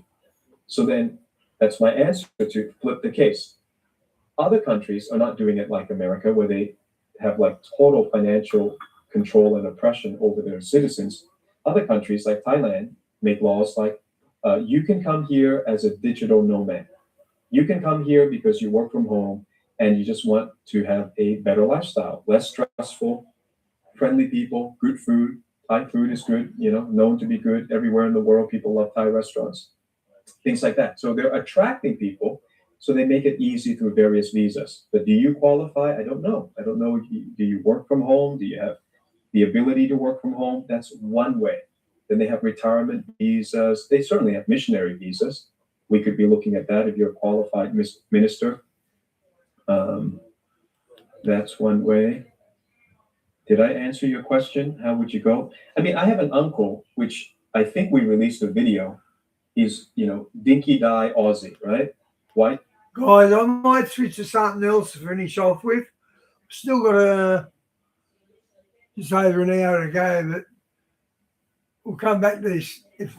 So then that's my answer to flip the case. Other countries are not doing it like America, where they have like total financial control and oppression over their citizens. Other countries like Thailand make laws like you can come here as a digital nomad. You can come here because you work from home and you just want to have a better lifestyle, less stressful, friendly people, good food. Thai food is good, known to be good everywhere in the world. People love Thai restaurants, things like that. So they're attracting people. So they make it easy through various visas. But do you qualify? I don't know. Do you work from home? Do you have the ability to work from home? That's one way. Then they have retirement visas. They certainly have missionary visas. We could be looking at that if you're a qualified minister. That's one way. Did I answer your question? How would you go? I mean, I have an uncle, which I think we released a video. He's, dinky dye Aussie, right? White. Guys, I might switch to something else to finish off with. Still got just over an hour to go, but we'll come back to this if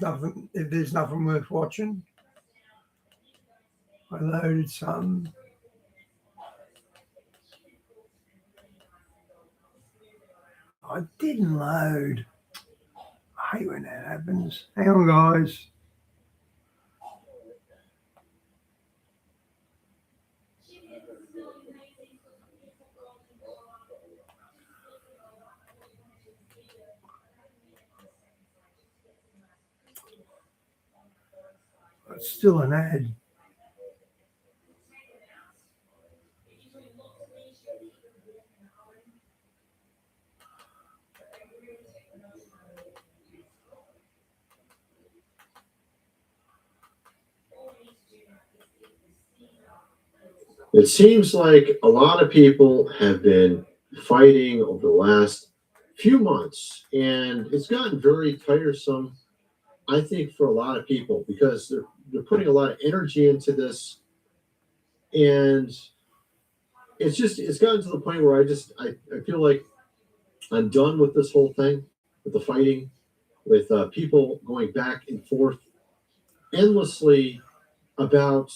there's nothing worth watching. I loaded some. I didn't load. I hate when that happens. Hang on, guys. It's still an ad. It seems like a lot of people have been fighting over the last few months, and it's gotten very tiresome, I think, for a lot of people because they're putting a lot of energy into this, and it's gotten to the point where I feel like I'm done with this whole thing, with the fighting, with people going back and forth endlessly about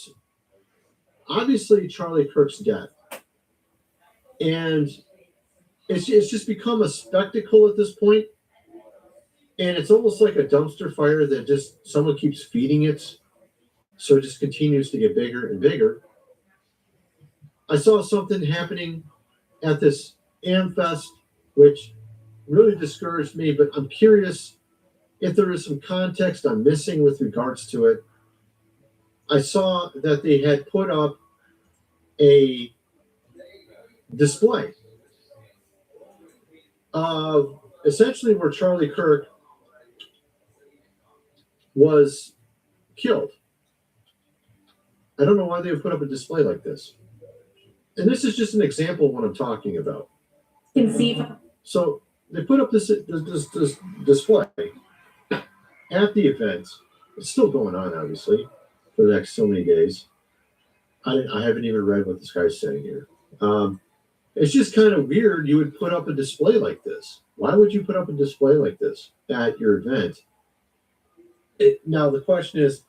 obviously Charlie Kirk's death. And it's just become a spectacle at this point. And it's almost like a dumpster fire that just someone keeps feeding it. So it just continues to get bigger and bigger. I saw something happening at this AmFest, which really discouraged me, but I'm curious if there is some context I'm missing with regards to it. I saw that they had put up a display of essentially where Charlie Kirk was killed. I don't know why they would put up a display like this. And this is just an example of what I'm talking about. So they put up this display at the event. It's still going on, obviously, for the next so many days. I haven't even read what this guy's saying here. It's just kind of weird you would put up a display like this. Why would you put up a display like this at your event? Now, the question is,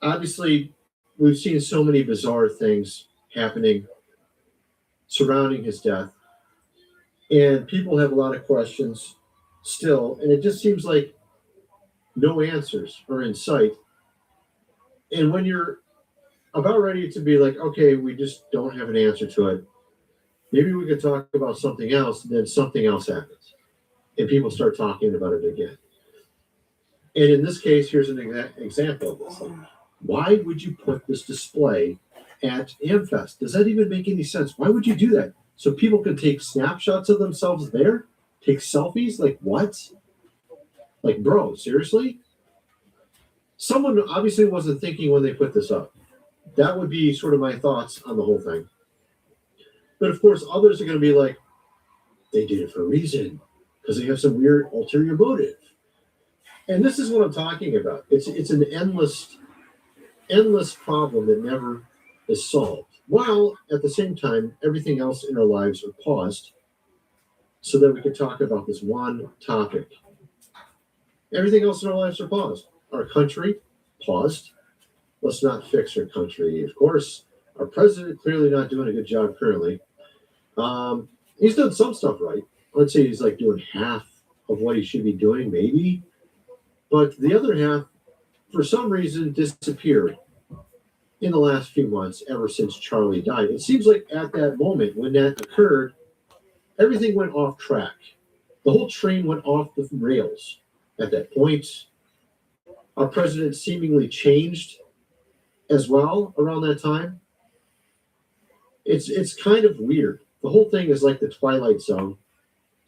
obviously, we've seen so many bizarre things happening surrounding his death, and people have a lot of questions still, and it just seems like no answers are in sight. And when you're about ready to be like, okay, we just don't have an answer to it, maybe we could talk about something else, and then something else happens, and people start talking about it again. And in this case, here's an example of this. Why would you put this display at AmFest? Does that even make any sense? Why would you do that? So people could take snapshots of themselves there? Take selfies? Like what? Like, bro, seriously? Someone obviously wasn't thinking when they put this up. That would be sort of my thoughts on the whole thing. But of course, others are going to be like, they did it for a reason, because they have some weird ulterior motive. And this is what I'm talking about. It's an endless problem that never is solved. While at the same time, everything else in our lives are paused so that we can talk about this one topic. Everything else in our lives are paused. Our country, paused. Let's not fix our country. Of course, our president clearly not doing a good job currently. He's done some stuff right. Let's say he's like doing half of what he should be doing, maybe. But the other half, for some reason, disappeared in the last few months, ever since Charlie died. It seems like at that moment when that occurred, everything went off track. The whole train went off the rails at that point. Our president seemingly changed as well around that time. It's kind of weird. The whole thing is like the Twilight Zone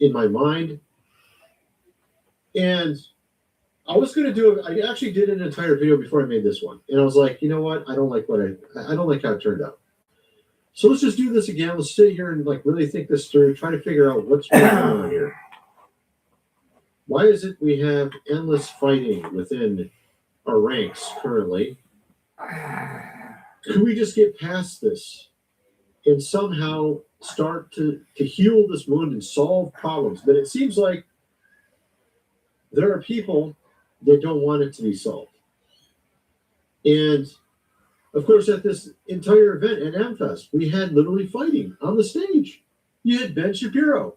in my mind. And I was going to do it. I actually did an entire video before I made this one. And I was like, you know what? I don't like how it turned out. So let's just do this again. Let's sit here and like really think this through, try to figure out what's going on here. Why is it we have endless fighting within our ranks currently? Could we just get past this and somehow start to heal this wound and solve problems? But it seems like there are people that don't want it to be solved. And of course, at this entire event at AmFest, we had literally fighting on the stage. You had Ben Shapiro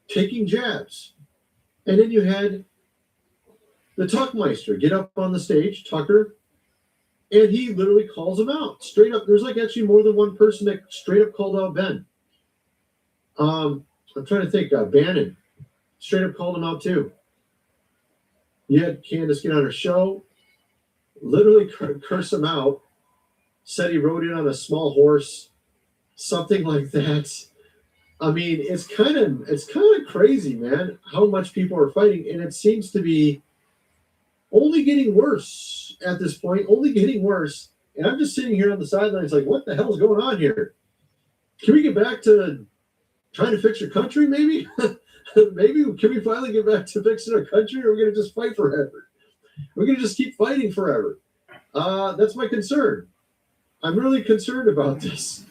taking jabs. And then you had the Tuckmeister get up on the stage, Tucker, and he literally calls him out straight up. There's like actually more than one person that straight up called out Ben. I'm trying to think. Bannon straight up called him out too. You had Candace get on her show, literally curse him out, said he rode in on a small horse, something like that. I mean, it's kind of crazy, man, how much people are fighting, and it seems to be only getting worse at this point, only getting worse. And I'm just sitting here on the sidelines like, what the hell is going on here? Can we get back to trying to fix your country, maybe? Maybe can we finally get back to fixing our country, or are we going to just fight forever? We're going to just keep fighting forever. That's my concern. I'm really concerned about this.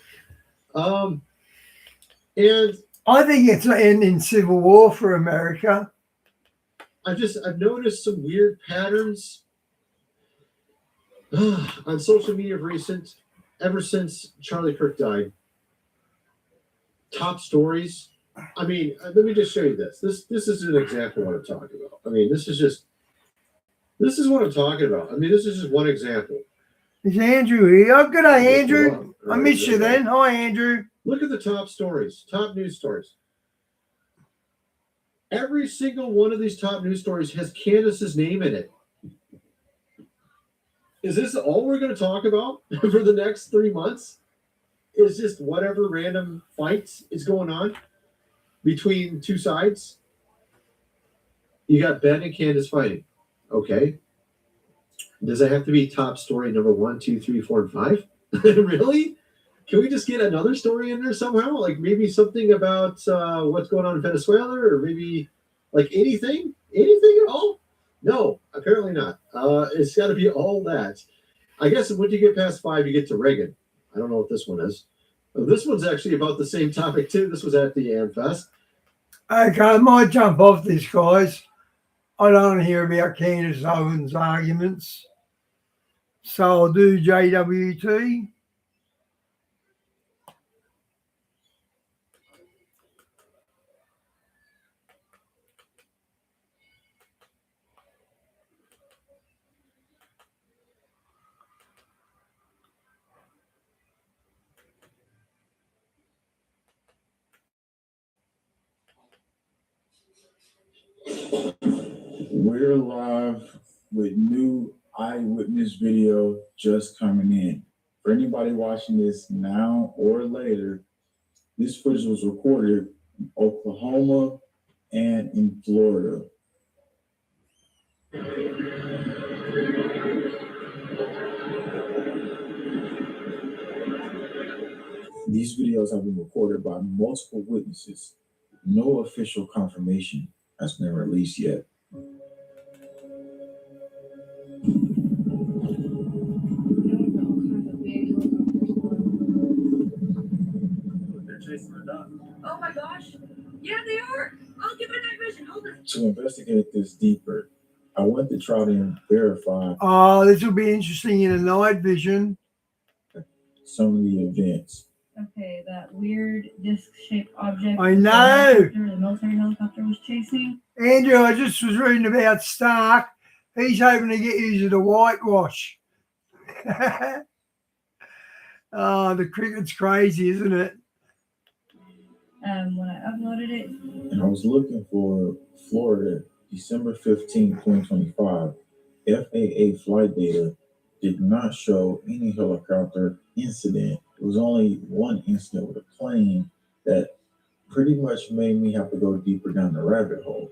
And I think it's ending civil war for America. I've noticed some weird patterns on social media of recent, ever since Charlie Kirk died. Top stories. I mean, let me just show you this. This is an example of what I'm talking about. I mean, this is what I'm talking about. I mean, this is just one example. Is Andrew here? Oh, good day, Andrew. I missed you then. Hi, Andrew. Look at the top stories, top news stories. Every single one of these top news stories has Candace's name in it. Is this all we're going to talk about for the next 3 months? Is just whatever random fights is going on between two sides? You got Ben and Candace fighting. Okay. Does that have to be top story number 1, 2, 3, 4, and 5? Really? Can we just get another story in there somehow? Like maybe something about what's going on in Venezuela, or maybe like anything at all? No, apparently not. It's got to be all that. I guess once you get past 5, you get to Reagan. I don't know what this one is. This one's actually about the same topic too. This was at the AmFest. Okay, I might jump off this, guys. I don't want to hear about Candace Owens' arguments. So I'll do JWT. We're live with new eyewitness video just coming in. For anybody watching this now or later, this footage was recorded in Oklahoma and in Florida. These videos have been recorded by multiple witnesses. No official confirmation has been released yet. Oh my gosh. Yeah, they are. I'll give it a night vision. Hold it. To investigate this deeper, I went to try to verify This will be interesting in a night vision. some of the events. Okay, that weird disc-shaped object. I know. The military helicopter was chasing. Andrew, I just was reading about Stark. He's hoping to get used to the whitewash. The cricket's crazy, isn't it? When I uploaded it. And I was looking for Florida, December 15, 2025. FAA flight data did not show any helicopter incident. It was only one incident with a plane that pretty much made me have to go deeper down the rabbit hole.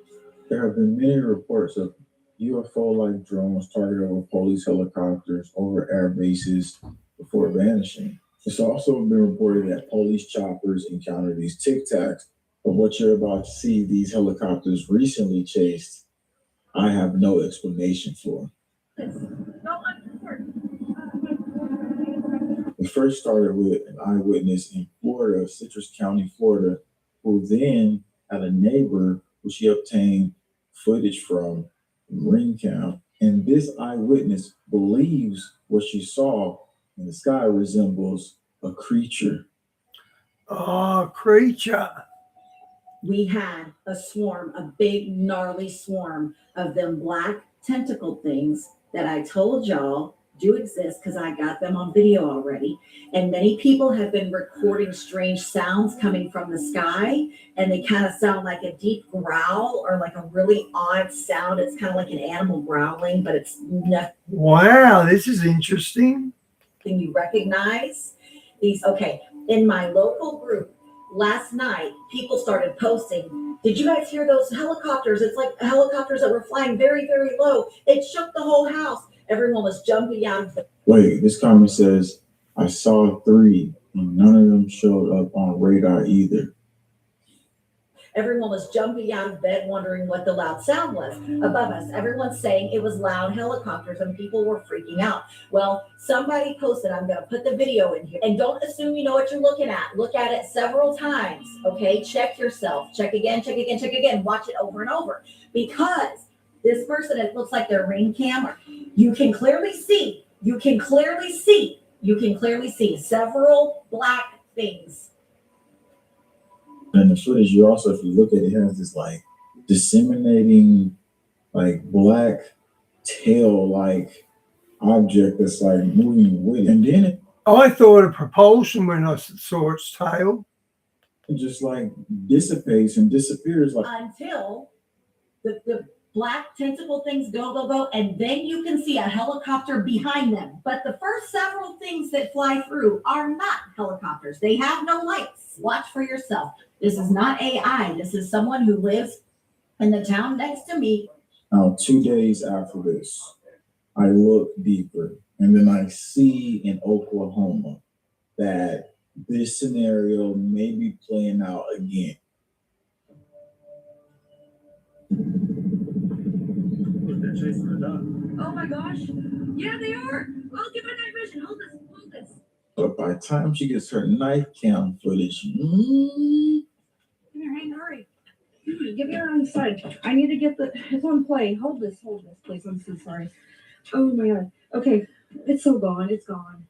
There have been many reports of UFO-like drones targeted over police helicopters, over air bases before vanishing. It's also been reported that police choppers encounter these tic tacs, but what you're about to see, these helicopters recently chased, I have no explanation for. It first started with an eyewitness in Florida, Citrus County, Florida, who then had a neighbor who she obtained footage from ring cam. And this eyewitness believes what she saw in the sky resembles a creature. Oh, creature. We had a swarm, a big, gnarly swarm of them black tentacle things that I told y'all do exist because I got them on video already. And many people have been recording strange sounds coming from the sky, and they kind of sound like a deep growl or like a really odd sound. It's kind of like an animal growling, but it's nothing. Wow, this is interesting. You recognize these. Okay, in my local group last night, people started posting, did you guys hear those helicopters? It's like helicopters that were flying very, very low. It shook the whole house. Everyone was jumping out of the. Wait, this comment says, I saw 3 and none of them showed up on radar either. Everyone was jumping out of bed wondering what the loud sound was above us. Everyone's saying it was loud helicopters and people were freaking out. Well, somebody posted, I'm going to put the video in here. And don't assume you know what you're looking at. Look at it several times, okay? Check yourself. Check again, check again, check again. Watch it over and over. Because this person, it looks like their ring camera. You can clearly see several black things. And the footage, you also, if you look at it, it has this like disseminating, like black tail like object that's like moving with it. And then I thought a propulsion when I saw its tail. It just like dissipates and disappears. Like until the black tentacle things go, and then you can see a helicopter behind them. But the first several things that fly through are not helicopters. They have no lights. Watch for yourself. This is not AI. This is someone who lives in the town next to me. Now, 2 days after this, I look deeper, and then I see in Oklahoma that this scenario may be playing out again. They're chasing the duck. Oh my gosh. Yeah, they are. I'll give it night vision. Hold this. But by the time she gets her knife cam footage, Come here, Hank, hurry. Get me around the side. I need to get it's on play. Hold this, please. I'm so sorry. Oh my God. Okay, it's so gone. It's gone.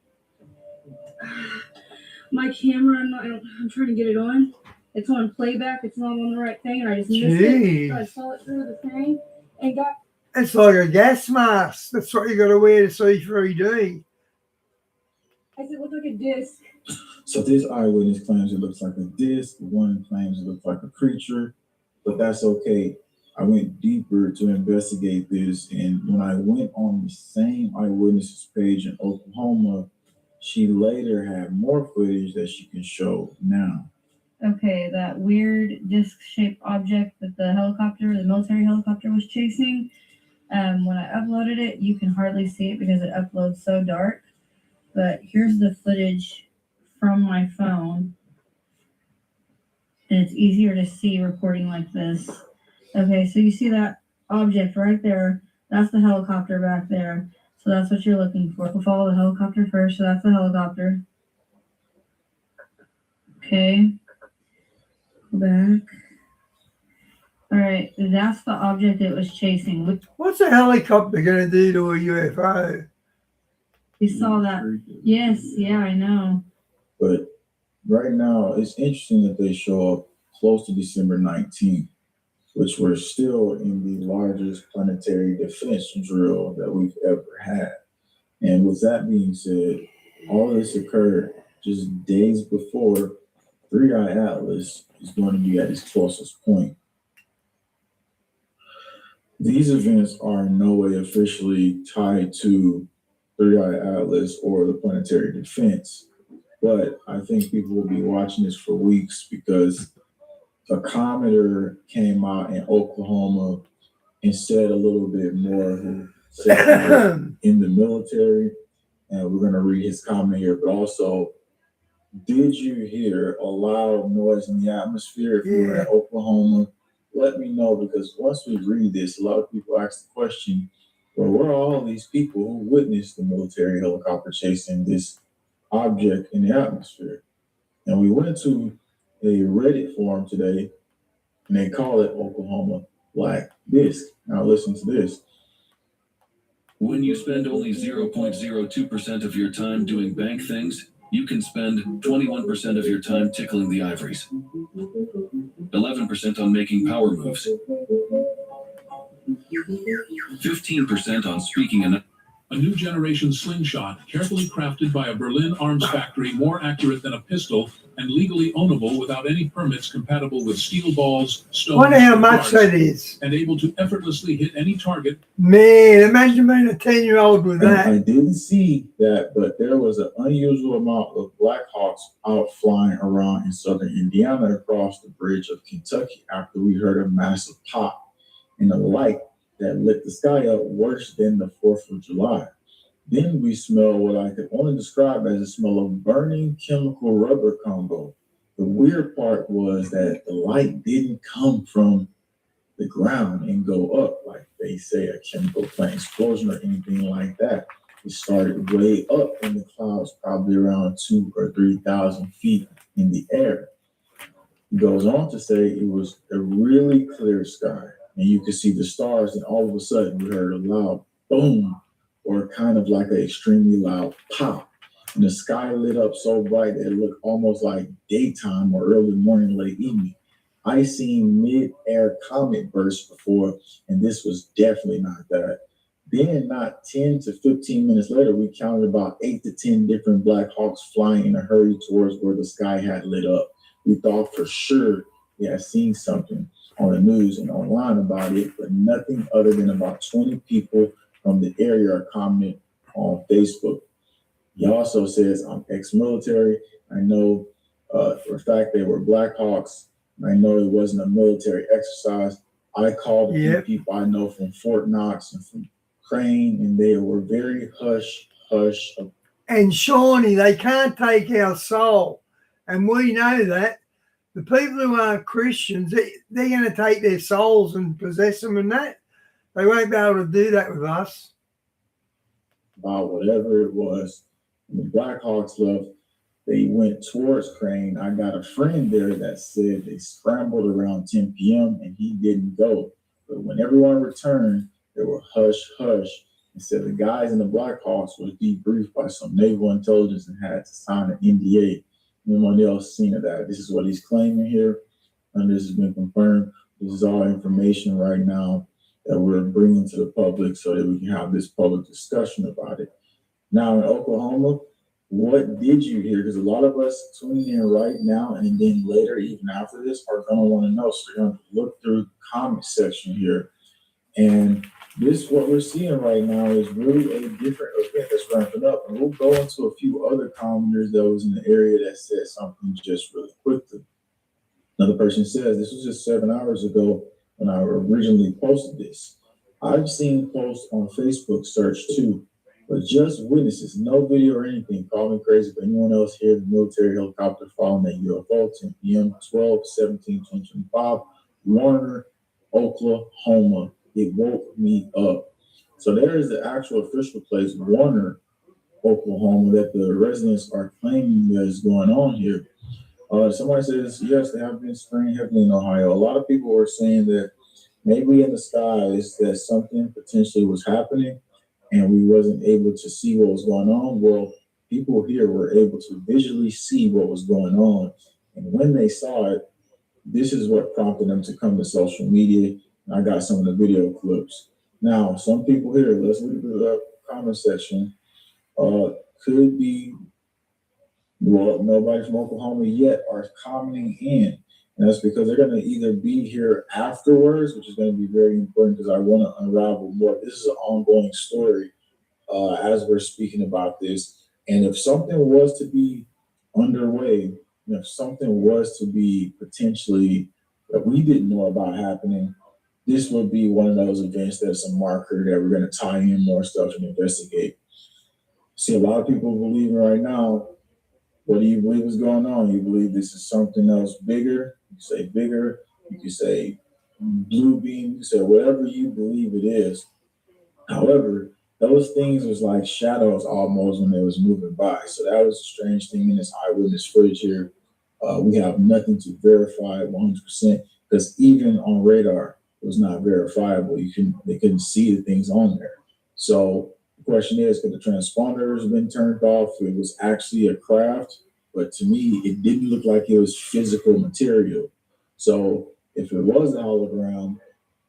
My camera, I'm trying to get it on. It's on playback. It's not on the right thing, and I just missed it. So I saw it through the thing and got. It's like a gas mask. That's what you got to wear to see 3D. I said, it looked like a disc. so this eyewitness claims it looks like a disc. One claims it looks like a creature, but that's okay. I went deeper to investigate this, and when I went on the same eyewitness's page in Oklahoma, she later had more footage that she can show now. Okay, that weird disc-shaped object that the military helicopter was chasing. When I uploaded it, you can hardly see it because it uploads so dark. But here's the footage from my phone. And it's easier to see recording like this. Okay, so you see that object right there. That's the helicopter back there. So that's what you're looking for. We'll follow the helicopter first. So that's the helicopter. Okay. Back. All right, that's the object it was chasing. What's a helicopter going to do to a UFO? We saw that. Yes, yeah, I know. But right now, it's interesting that they show up close to December 19th, which we're still in the largest planetary defense drill that we've ever had. And with that being said, all this occurred just days before 3i Atlas is going to be at its closest point. These events are in no way officially tied to 3i Atlas or the planetary defense, but I think people will be watching this for weeks because a commenter came out in Oklahoma and said a little bit more, who said in the military, and we're going to read his comment here, but also did you hear a loud noise in the atmosphere? If you were in Oklahoma, let me know, because once we read this, a lot of people ask the question, well, where are all these people who witnessed the military helicopter chasing this object in the atmosphere? And we went to a Reddit forum today, and they call it Oklahoma Black Disc. Now listen to this. When you spend only 0.02% of your time doing bank things, you can spend 21% of your time tickling the ivories, 11% on making power moves, 15% on speaking a new generation slingshot, carefully crafted by a Berlin arms factory, more accurate than a pistol, and legally ownable without any permits, compatible with steel balls, stones, Wonder how much that is. and able to effortlessly hit any target. Man, imagine being a 10-year-old with that. I didn't see that, but there was an unusual amount of Black Hawks out flying around in southern Indiana across the bridge of Kentucky after we heard a massive pop and a light that lit the sky up worse than the 4th of July. Then we smell what I could only describe as a smell of burning chemical rubber combo. The weird part was that the light didn't come from the ground and go up like they say a chemical plant explosion or anything like that. It started way up in the clouds, probably around 2,000 or 3,000 feet in the air. He goes on to say it was a really clear sky, and you could see the stars, and all of a sudden we heard a loud boom, or kind of like an extremely loud pop. And the sky lit up so bright that it looked almost like daytime or early morning, late evening. I seen mid-air comet bursts before, and this was definitely not that. Then, not 10 to 15 minutes later, we counted about 8 to 10 different Black Hawks flying in a hurry towards where the sky had lit up. We thought for sure we had seen something on the news and online about it, but nothing other than about 20 people from the area are commenting on Facebook. He also says, I'm ex-military. I know for a fact they were Black Hawks. I know it wasn't a military exercise. I called a few people I know from Fort Knox and from Crane, and they were very hush. And Shawnee, they can't take our soul. And we know that. The people who aren't Christians, they're going to take their souls and possess them and that. They won't be able to do that with us. About whatever it was. When the Black Hawks left, they went towards Crane. I got a friend there that said they scrambled around 10 p.m. and he didn't go. But when everyone returned, they were hush. And said the guys in the Black Hawks was debriefed by some naval intelligence and had to sign an NDA. Anyone else seen of that? This is what he's claiming here, and this has been confirmed. This is all information right now that we're bringing to the public so that we can have this public discussion about it. Now in Oklahoma, what did you hear? Because a lot of us tuning in right now and then later, even after this, are going to want to know. So we're going to look through the comment section here. And this, what we're seeing right now, is really a different event that's ramping up. And we'll go into a few other commenters that was in the area that said something just really quickly. Another person says, this was just 7 hours ago when I originally posted this. I've seen posts on Facebook search too, but just witnesses, no video or anything. Call me crazy, but anyone else here, the military helicopter following that UFO, 10 p.m., 12/17/2025, Warner, Oklahoma. It woke me up. So there is the actual official place, Warner, Oklahoma, that the residents are claiming that is going on here. Somebody says, yes, they have been spraying heavily in Ohio. A lot of people were saying that maybe in the skies that something potentially was happening and we wasn't able to see what was going on. Well, people here were able to visually see what was going on. And when they saw it, this is what prompted them to come to social media. And I got some of the video clips. Now, some people here, let's look at the comment section, could be, well, nobody from Oklahoma yet are commenting in. And that's because they're going to either be here afterwards, which is going to be very important because I want to unravel more. This is an ongoing story as we're speaking about this. And if something was to be underway, if something was to be potentially that we didn't know about happening, this would be one of those events that's a marker that we're going to tie in more stuff and investigate. See, a lot of people believing right now What do you believe is going on? You believe this is something else bigger? You say bigger. You can say blue beam. You can say whatever you believe it is. However, those things was like shadows almost when they was moving by. So that was a strange thing in this eyewitness footage here. We have nothing to verify 100% because even on radar, it was not verifiable. They couldn't see the things on there. So the question is, could the transponders have been turned off? It was actually a craft, but to me, it didn't look like it was physical material. So if it was a hologram,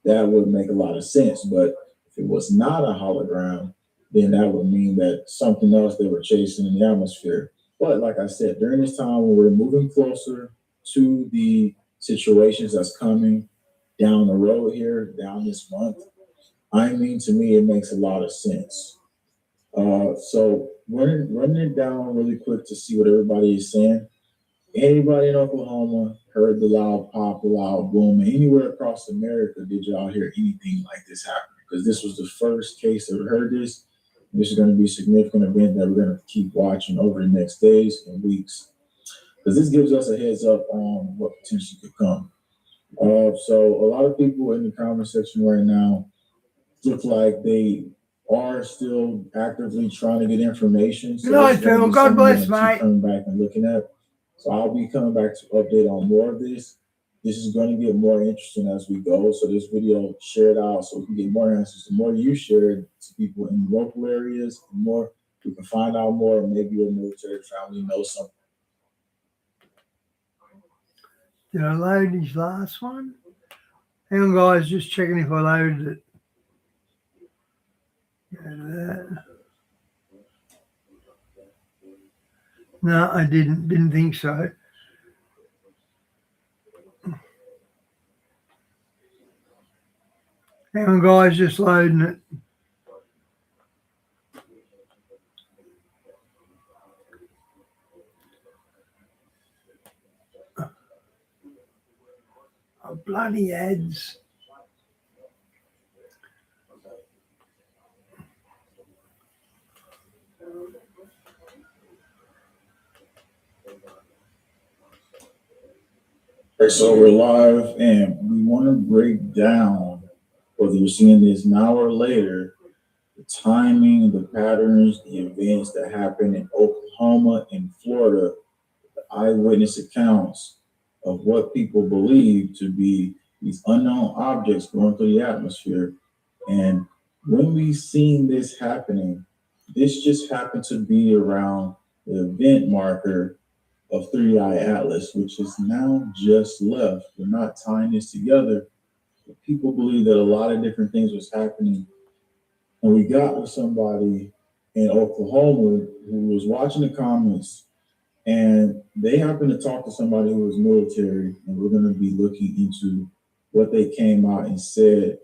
that would make a lot of sense. But if it was not a hologram, then that would mean that something else they were chasing in the atmosphere. But like I said, during this time when we're moving closer to the situations that's coming down the road here, down this month, I mean, to me, it makes a lot of sense. So running it down really quick to see what everybody is saying. Anybody in Oklahoma heard the loud pop, the loud boom, and anywhere across America did y'all hear anything like this happen? Because this was the first case that we heard this. This is going to be a significant event that we're going to keep watching over the next days and weeks. Because this gives us a heads up on what potentially could come. So a lot of people in the comment section right now look like they are still actively trying to get information. So Good night, Phil. God bless, mate. Coming back and looking at. So I'll be coming back to update on more of this. This is going to get more interesting as we go. So this video, share it out so we can get more answers. The more you share it to people in local areas, the more we can find out more, and maybe your military family knows something. Did I load his last one? Hang on, guys, just checking if I loaded it. Go to that. No, I didn't. Didn't think so. Hang on, guys, just loading it. Oh, bloody ads. Okay, so we're live, and we want to break down, whether you're seeing this now or later, the timing, the patterns, the events that happen in Oklahoma and Florida, the eyewitness accounts of what people believe to be these unknown objects going through the atmosphere. And when we've seen this happening, this just happened to be around the event marker of 3-Eye Atlas, which is now just left. We're not tying this together, but people believe that a lot of different things was happening. And we got with somebody in Oklahoma who was watching the comments, and they happened to talk to somebody who was military, and we're going to be looking into what they came out and said,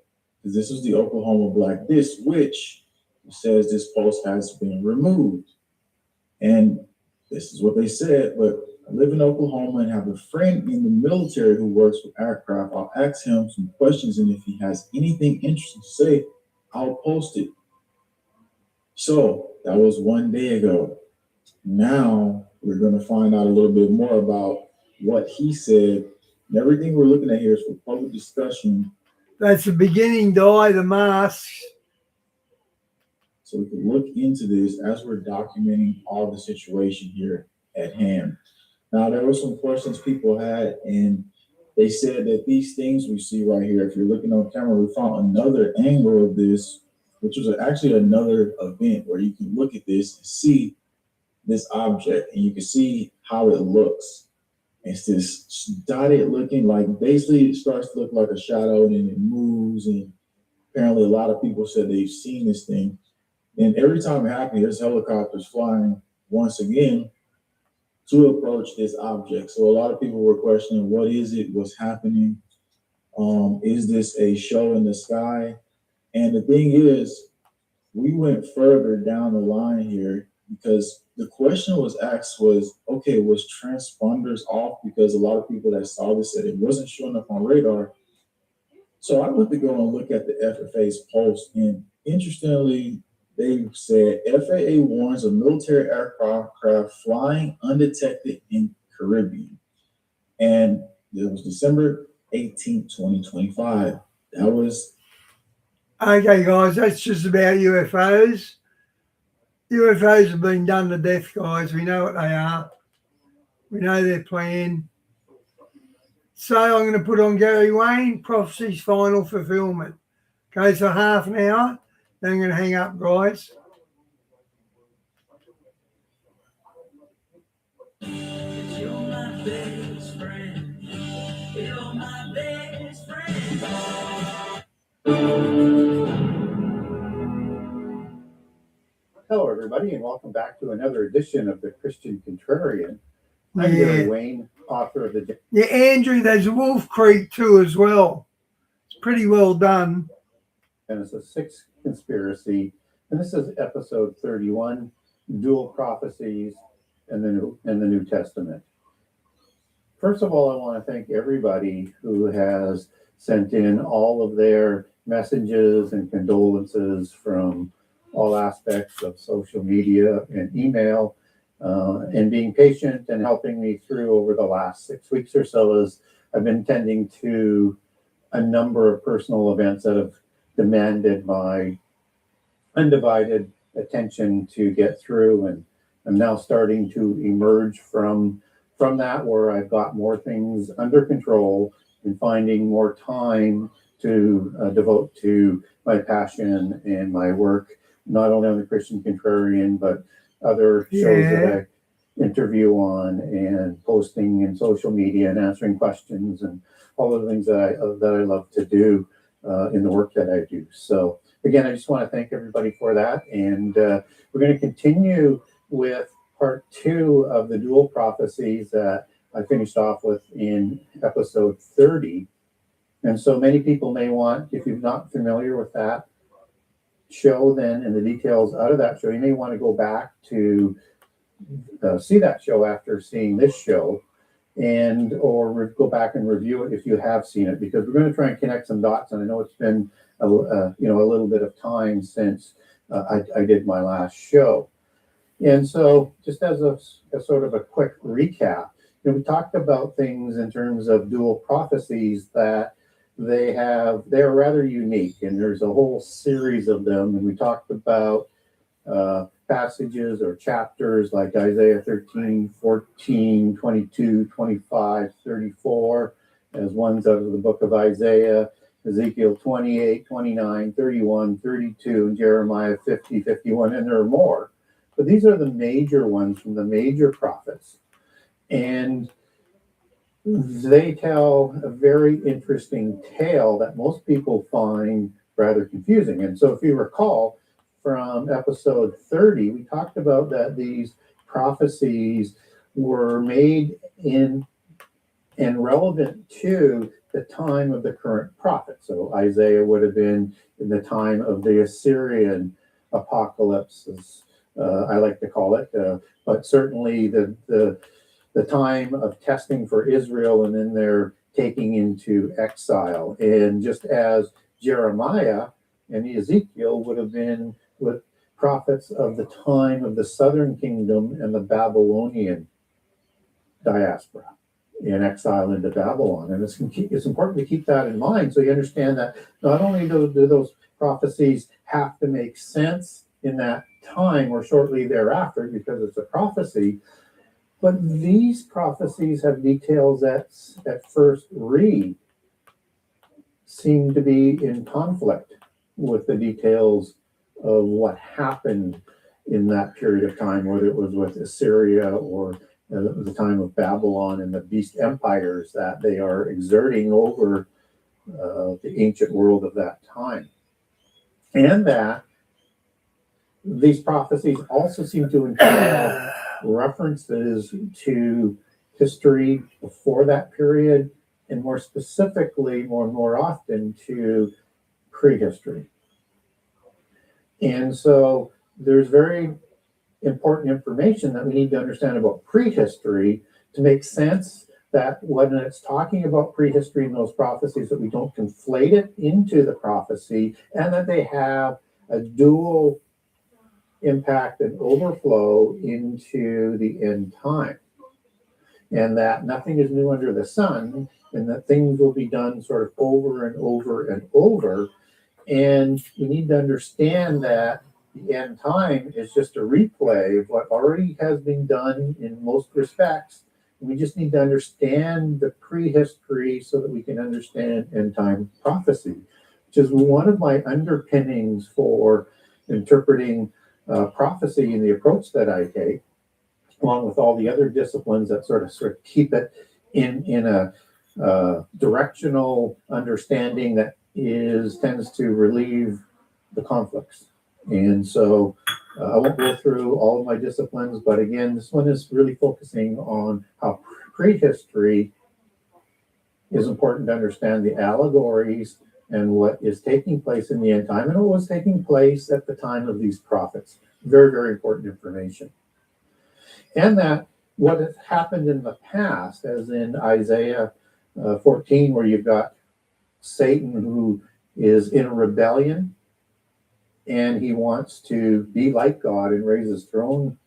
because this was the Oklahoma Black Disc, which says this post has been removed. And this is what they said, but I live in Oklahoma and have a friend in the military who works with aircraft. I'll ask him some questions, and if he has anything interesting to say, I'll post it. So that was 1 day ago. Now we're going to find out a little bit more about what he said. And everything we're looking at here is for public discussion. That's the beginning, Di, the masks. So we can look into this as we're documenting all the situation here at hand. Now, there were some questions people had, and they said that these things we see right here, if you're looking on camera, we found another angle of this, which was actually another event where you can look at this and see this object, and you can see how it looks. It's this dotted looking, like basically it starts to look like a shadow, and then it moves, and apparently a lot of people said they've seen this thing. And every time it happens, there's helicopters flying once again to approach this object. So a lot of people were questioning, what is it? What's happening? Is this a show in the sky? And the thing is, we went further down the line here because the question was asked was, okay, was transponders off? Because a lot of people that saw this said it wasn't showing up on radar. So I went to go and look at the FFA's post, and interestingly, They said FAA warns of military aircraft flying undetected in Caribbean. And it was December 18th, 2025. That was... Okay, guys, that's just about UFOs. UFOs have been done to death, guys. We know what they are. We know their plan. So I'm going to put on Gary Wayne, Prophecy's Final Fulfillment. Goes for half an hour. Then I'm going to hang up, guys. You're my best friend. You're my best friend. Hello, everybody, and welcome back to another edition of the Christian Contrarian. I'm Gary Wayne, author of the... Yeah, Andrew, there's Wolf Creek too as well. It's pretty well done. And it's a 6th conspiracy, and this is episode 31, Dual Prophecies and the New Testament. First of all, I want to thank everybody who has sent in all of their messages and condolences from all aspects of social media and email, and being patient and helping me through over the last 6 weeks or so as I've been tending to a number of personal events that have demanded my undivided attention to get through. And I'm now starting to emerge from that, where I've got more things under control and finding more time to devote to my passion and my work, not only on the Christian Contrarian, but other shows that I interview on and posting in social media and answering questions and all of the things that I love to do in the work that I do. So again, I just want to thank everybody for that. And we're going to continue with part 2 of the dual prophecies that I finished off with in episode 30. And so many people may want, if you're not familiar with that show then and the details out of that show, you may want to go back to see that show after seeing this show, and or go back and review it if you have seen it, because we're going to try and connect some dots. And I know it's been a little bit of time since I did my last show. And so just as a sort of a quick recap, we talked about things in terms of dual prophecies that they're rather unique, and there's a whole series of them. And we talked about passages or chapters like Isaiah 13, 14, 22, 25, 34 as ones out of the book of Isaiah, Ezekiel 28, 29, 31, 32, and Jeremiah 50, 51, and there are more. But these are the major ones from the major prophets. And they tell a very interesting tale that most people find rather confusing. And so if you recall from episode 30, we talked about that these prophecies were made in and relevant to the time of the current prophet. So Isaiah would have been in the time of the Assyrian apocalypse, as I like to call it, but certainly the time of testing for Israel and then their taking into exile. And just as Jeremiah and Ezekiel would have been with prophets of the time of the southern kingdom and the Babylonian diaspora in exile into Babylon. And it's important to keep that in mind, so you understand that not only do those prophecies have to make sense in that time or shortly thereafter because it's a prophecy, but these prophecies have details that at first read seem to be in conflict with the details of what happened in that period of time, whether it was with Assyria or the time of Babylon and the beast empires that they are exerting over the ancient world of that time. And that these prophecies also seem to include references to history before that period, and more specifically, more often to prehistory. And so there's very important information that we need to understand about prehistory to make sense that when it's talking about prehistory in those prophecies, that we don't conflate it into the prophecy, and that they have a dual impact and overflow into the end time, and that nothing is new under the sun, and that things will be done sort of over and over and over. And we need to understand that the end time is just a replay of what already has been done in most respects. We just need to understand the prehistory so that we can understand end time prophecy, which is one of my underpinnings for interpreting prophecy in the approach that I take, along with all the other disciplines that sort of keep it in a directional understanding that tends to relieve the conflicts. And so I won't go through all of my disciplines, but again, this one is really focusing on how prehistory is important to understand the allegories and what is taking place in the end time and what was taking place at the time of these prophets. Very, very important information. And that what has happened in the past, as in Isaiah 14, where you've got Satan who is in rebellion and he wants to be like God and raise his throne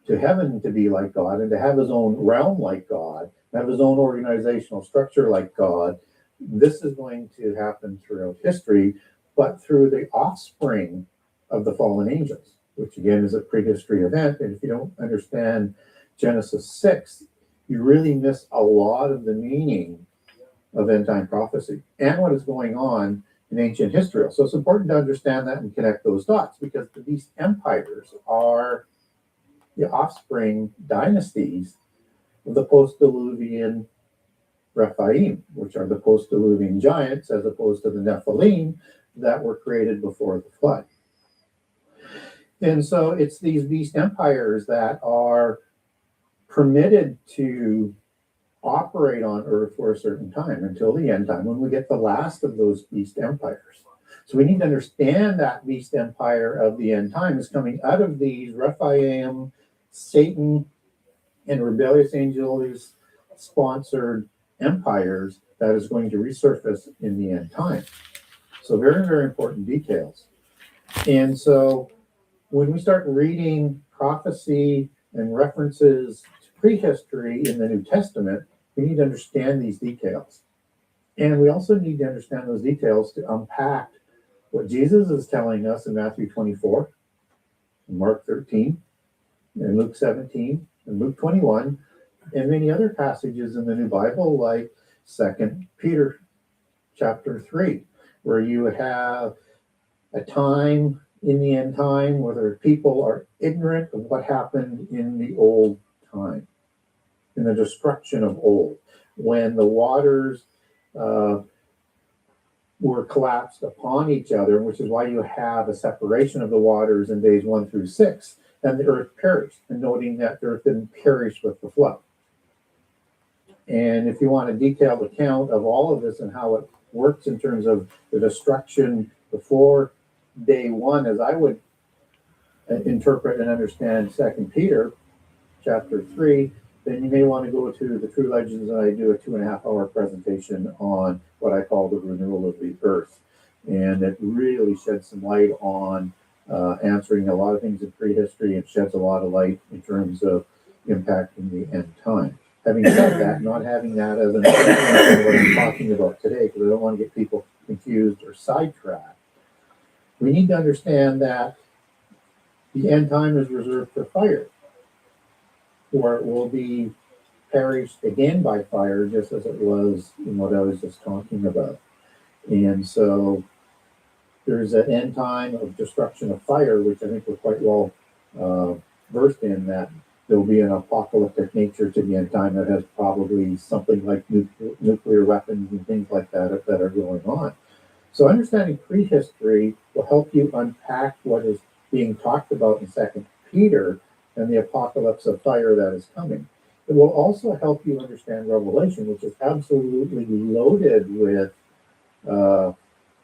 to heaven to be like God and to have his own realm like God, have his own organizational structure like God. This is going to happen throughout history, but through the offspring of the fallen angels, which again is a prehistory event. And if you don't understand Genesis 6, you really miss a lot of the meaning of end time prophecy and what is going on in ancient history. So it's important to understand that and connect those dots, because these empires are the offspring dynasties of the post-Diluvian Rephaim, which are the post-Diluvian giants, as opposed to the Nephilim that were created before the flood. And so it's these beast empires that are permitted to operate on Earth for a certain time until the end time, when we get the last of those beast empires. So we need to understand that beast empire of the end time is coming out of these Rephaim, Satan, and rebellious angels sponsored empires that is going to resurface in the end time. So very, very important details. And so when we start reading prophecy and references to prehistory in the New Testament, we need to understand these details. And we also need to understand those details to unpack what Jesus is telling us in Matthew 24, Mark 13, and Luke 17, and Luke 21, and many other passages in the New Bible, like 2 Peter chapter 3, where you have a time in the end time where people are ignorant of what happened in the old time, in the destruction of old, when the waters were collapsed upon each other, which is why you have a separation of the waters in days 1 through 6, and the earth perished, and noting that the earth didn't perish with the flood. And if you want a detailed account of all of this and how it works in terms of the destruction before day 1, as I would interpret and understand 2 Peter chapter 3, then you may want to go to the True Legends, and I do a 2.5-hour presentation on what I call the renewal of the earth. And it really sheds some light on answering a lot of things in prehistory, and sheds a lot of light in terms of impacting the end time. Having said that, not having that as an example of what I'm talking about today, because I don't want to get people confused or sidetracked, we need to understand that the end time is reserved for fire, or it will be perished again by fire, just as it was in what I was just talking about. And so there's an end time of destruction of fire, which I think we're quite well versed in, that there'll be an apocalyptic nature to the end time that has probably something like nuclear weapons and things like that that are going on. So understanding prehistory will help you unpack what is being talked about in 2 Peter and the apocalypse of fire that is coming. It will also help you understand Revelation, which is absolutely loaded with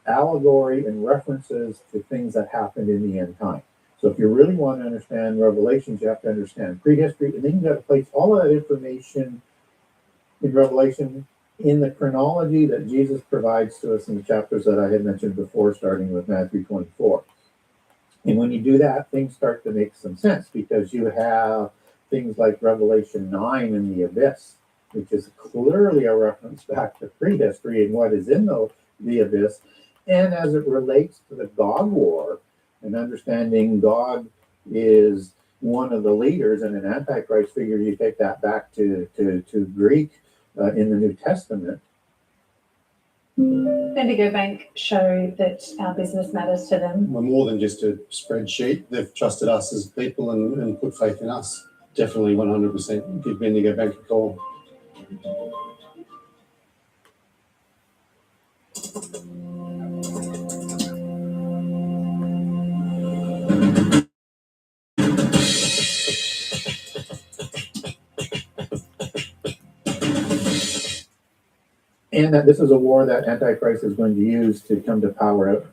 allegory and references to things that happened in the end time. So if you really want to understand Revelations, you have to understand prehistory, and then you've got to place all of that information in Revelation in the chronology that Jesus provides to us in the chapters that I had mentioned before, starting with Matthew 24. And when you do that, things start to make some sense because you have things like Revelation 9 and the abyss, which is clearly a reference back to prehistory and what is in the abyss. And as it relates to the Gog War and understanding Gog is one of the leaders and an Antichrist figure, you take that back to Greek in the New Testament. Bendigo Bank show that our business matters to them. We're more than just a spreadsheet. They've trusted us as people and put faith in us. Definitely 100% give Bendigo Bank a call. And that this is a war that Antichrist is going to use to come to power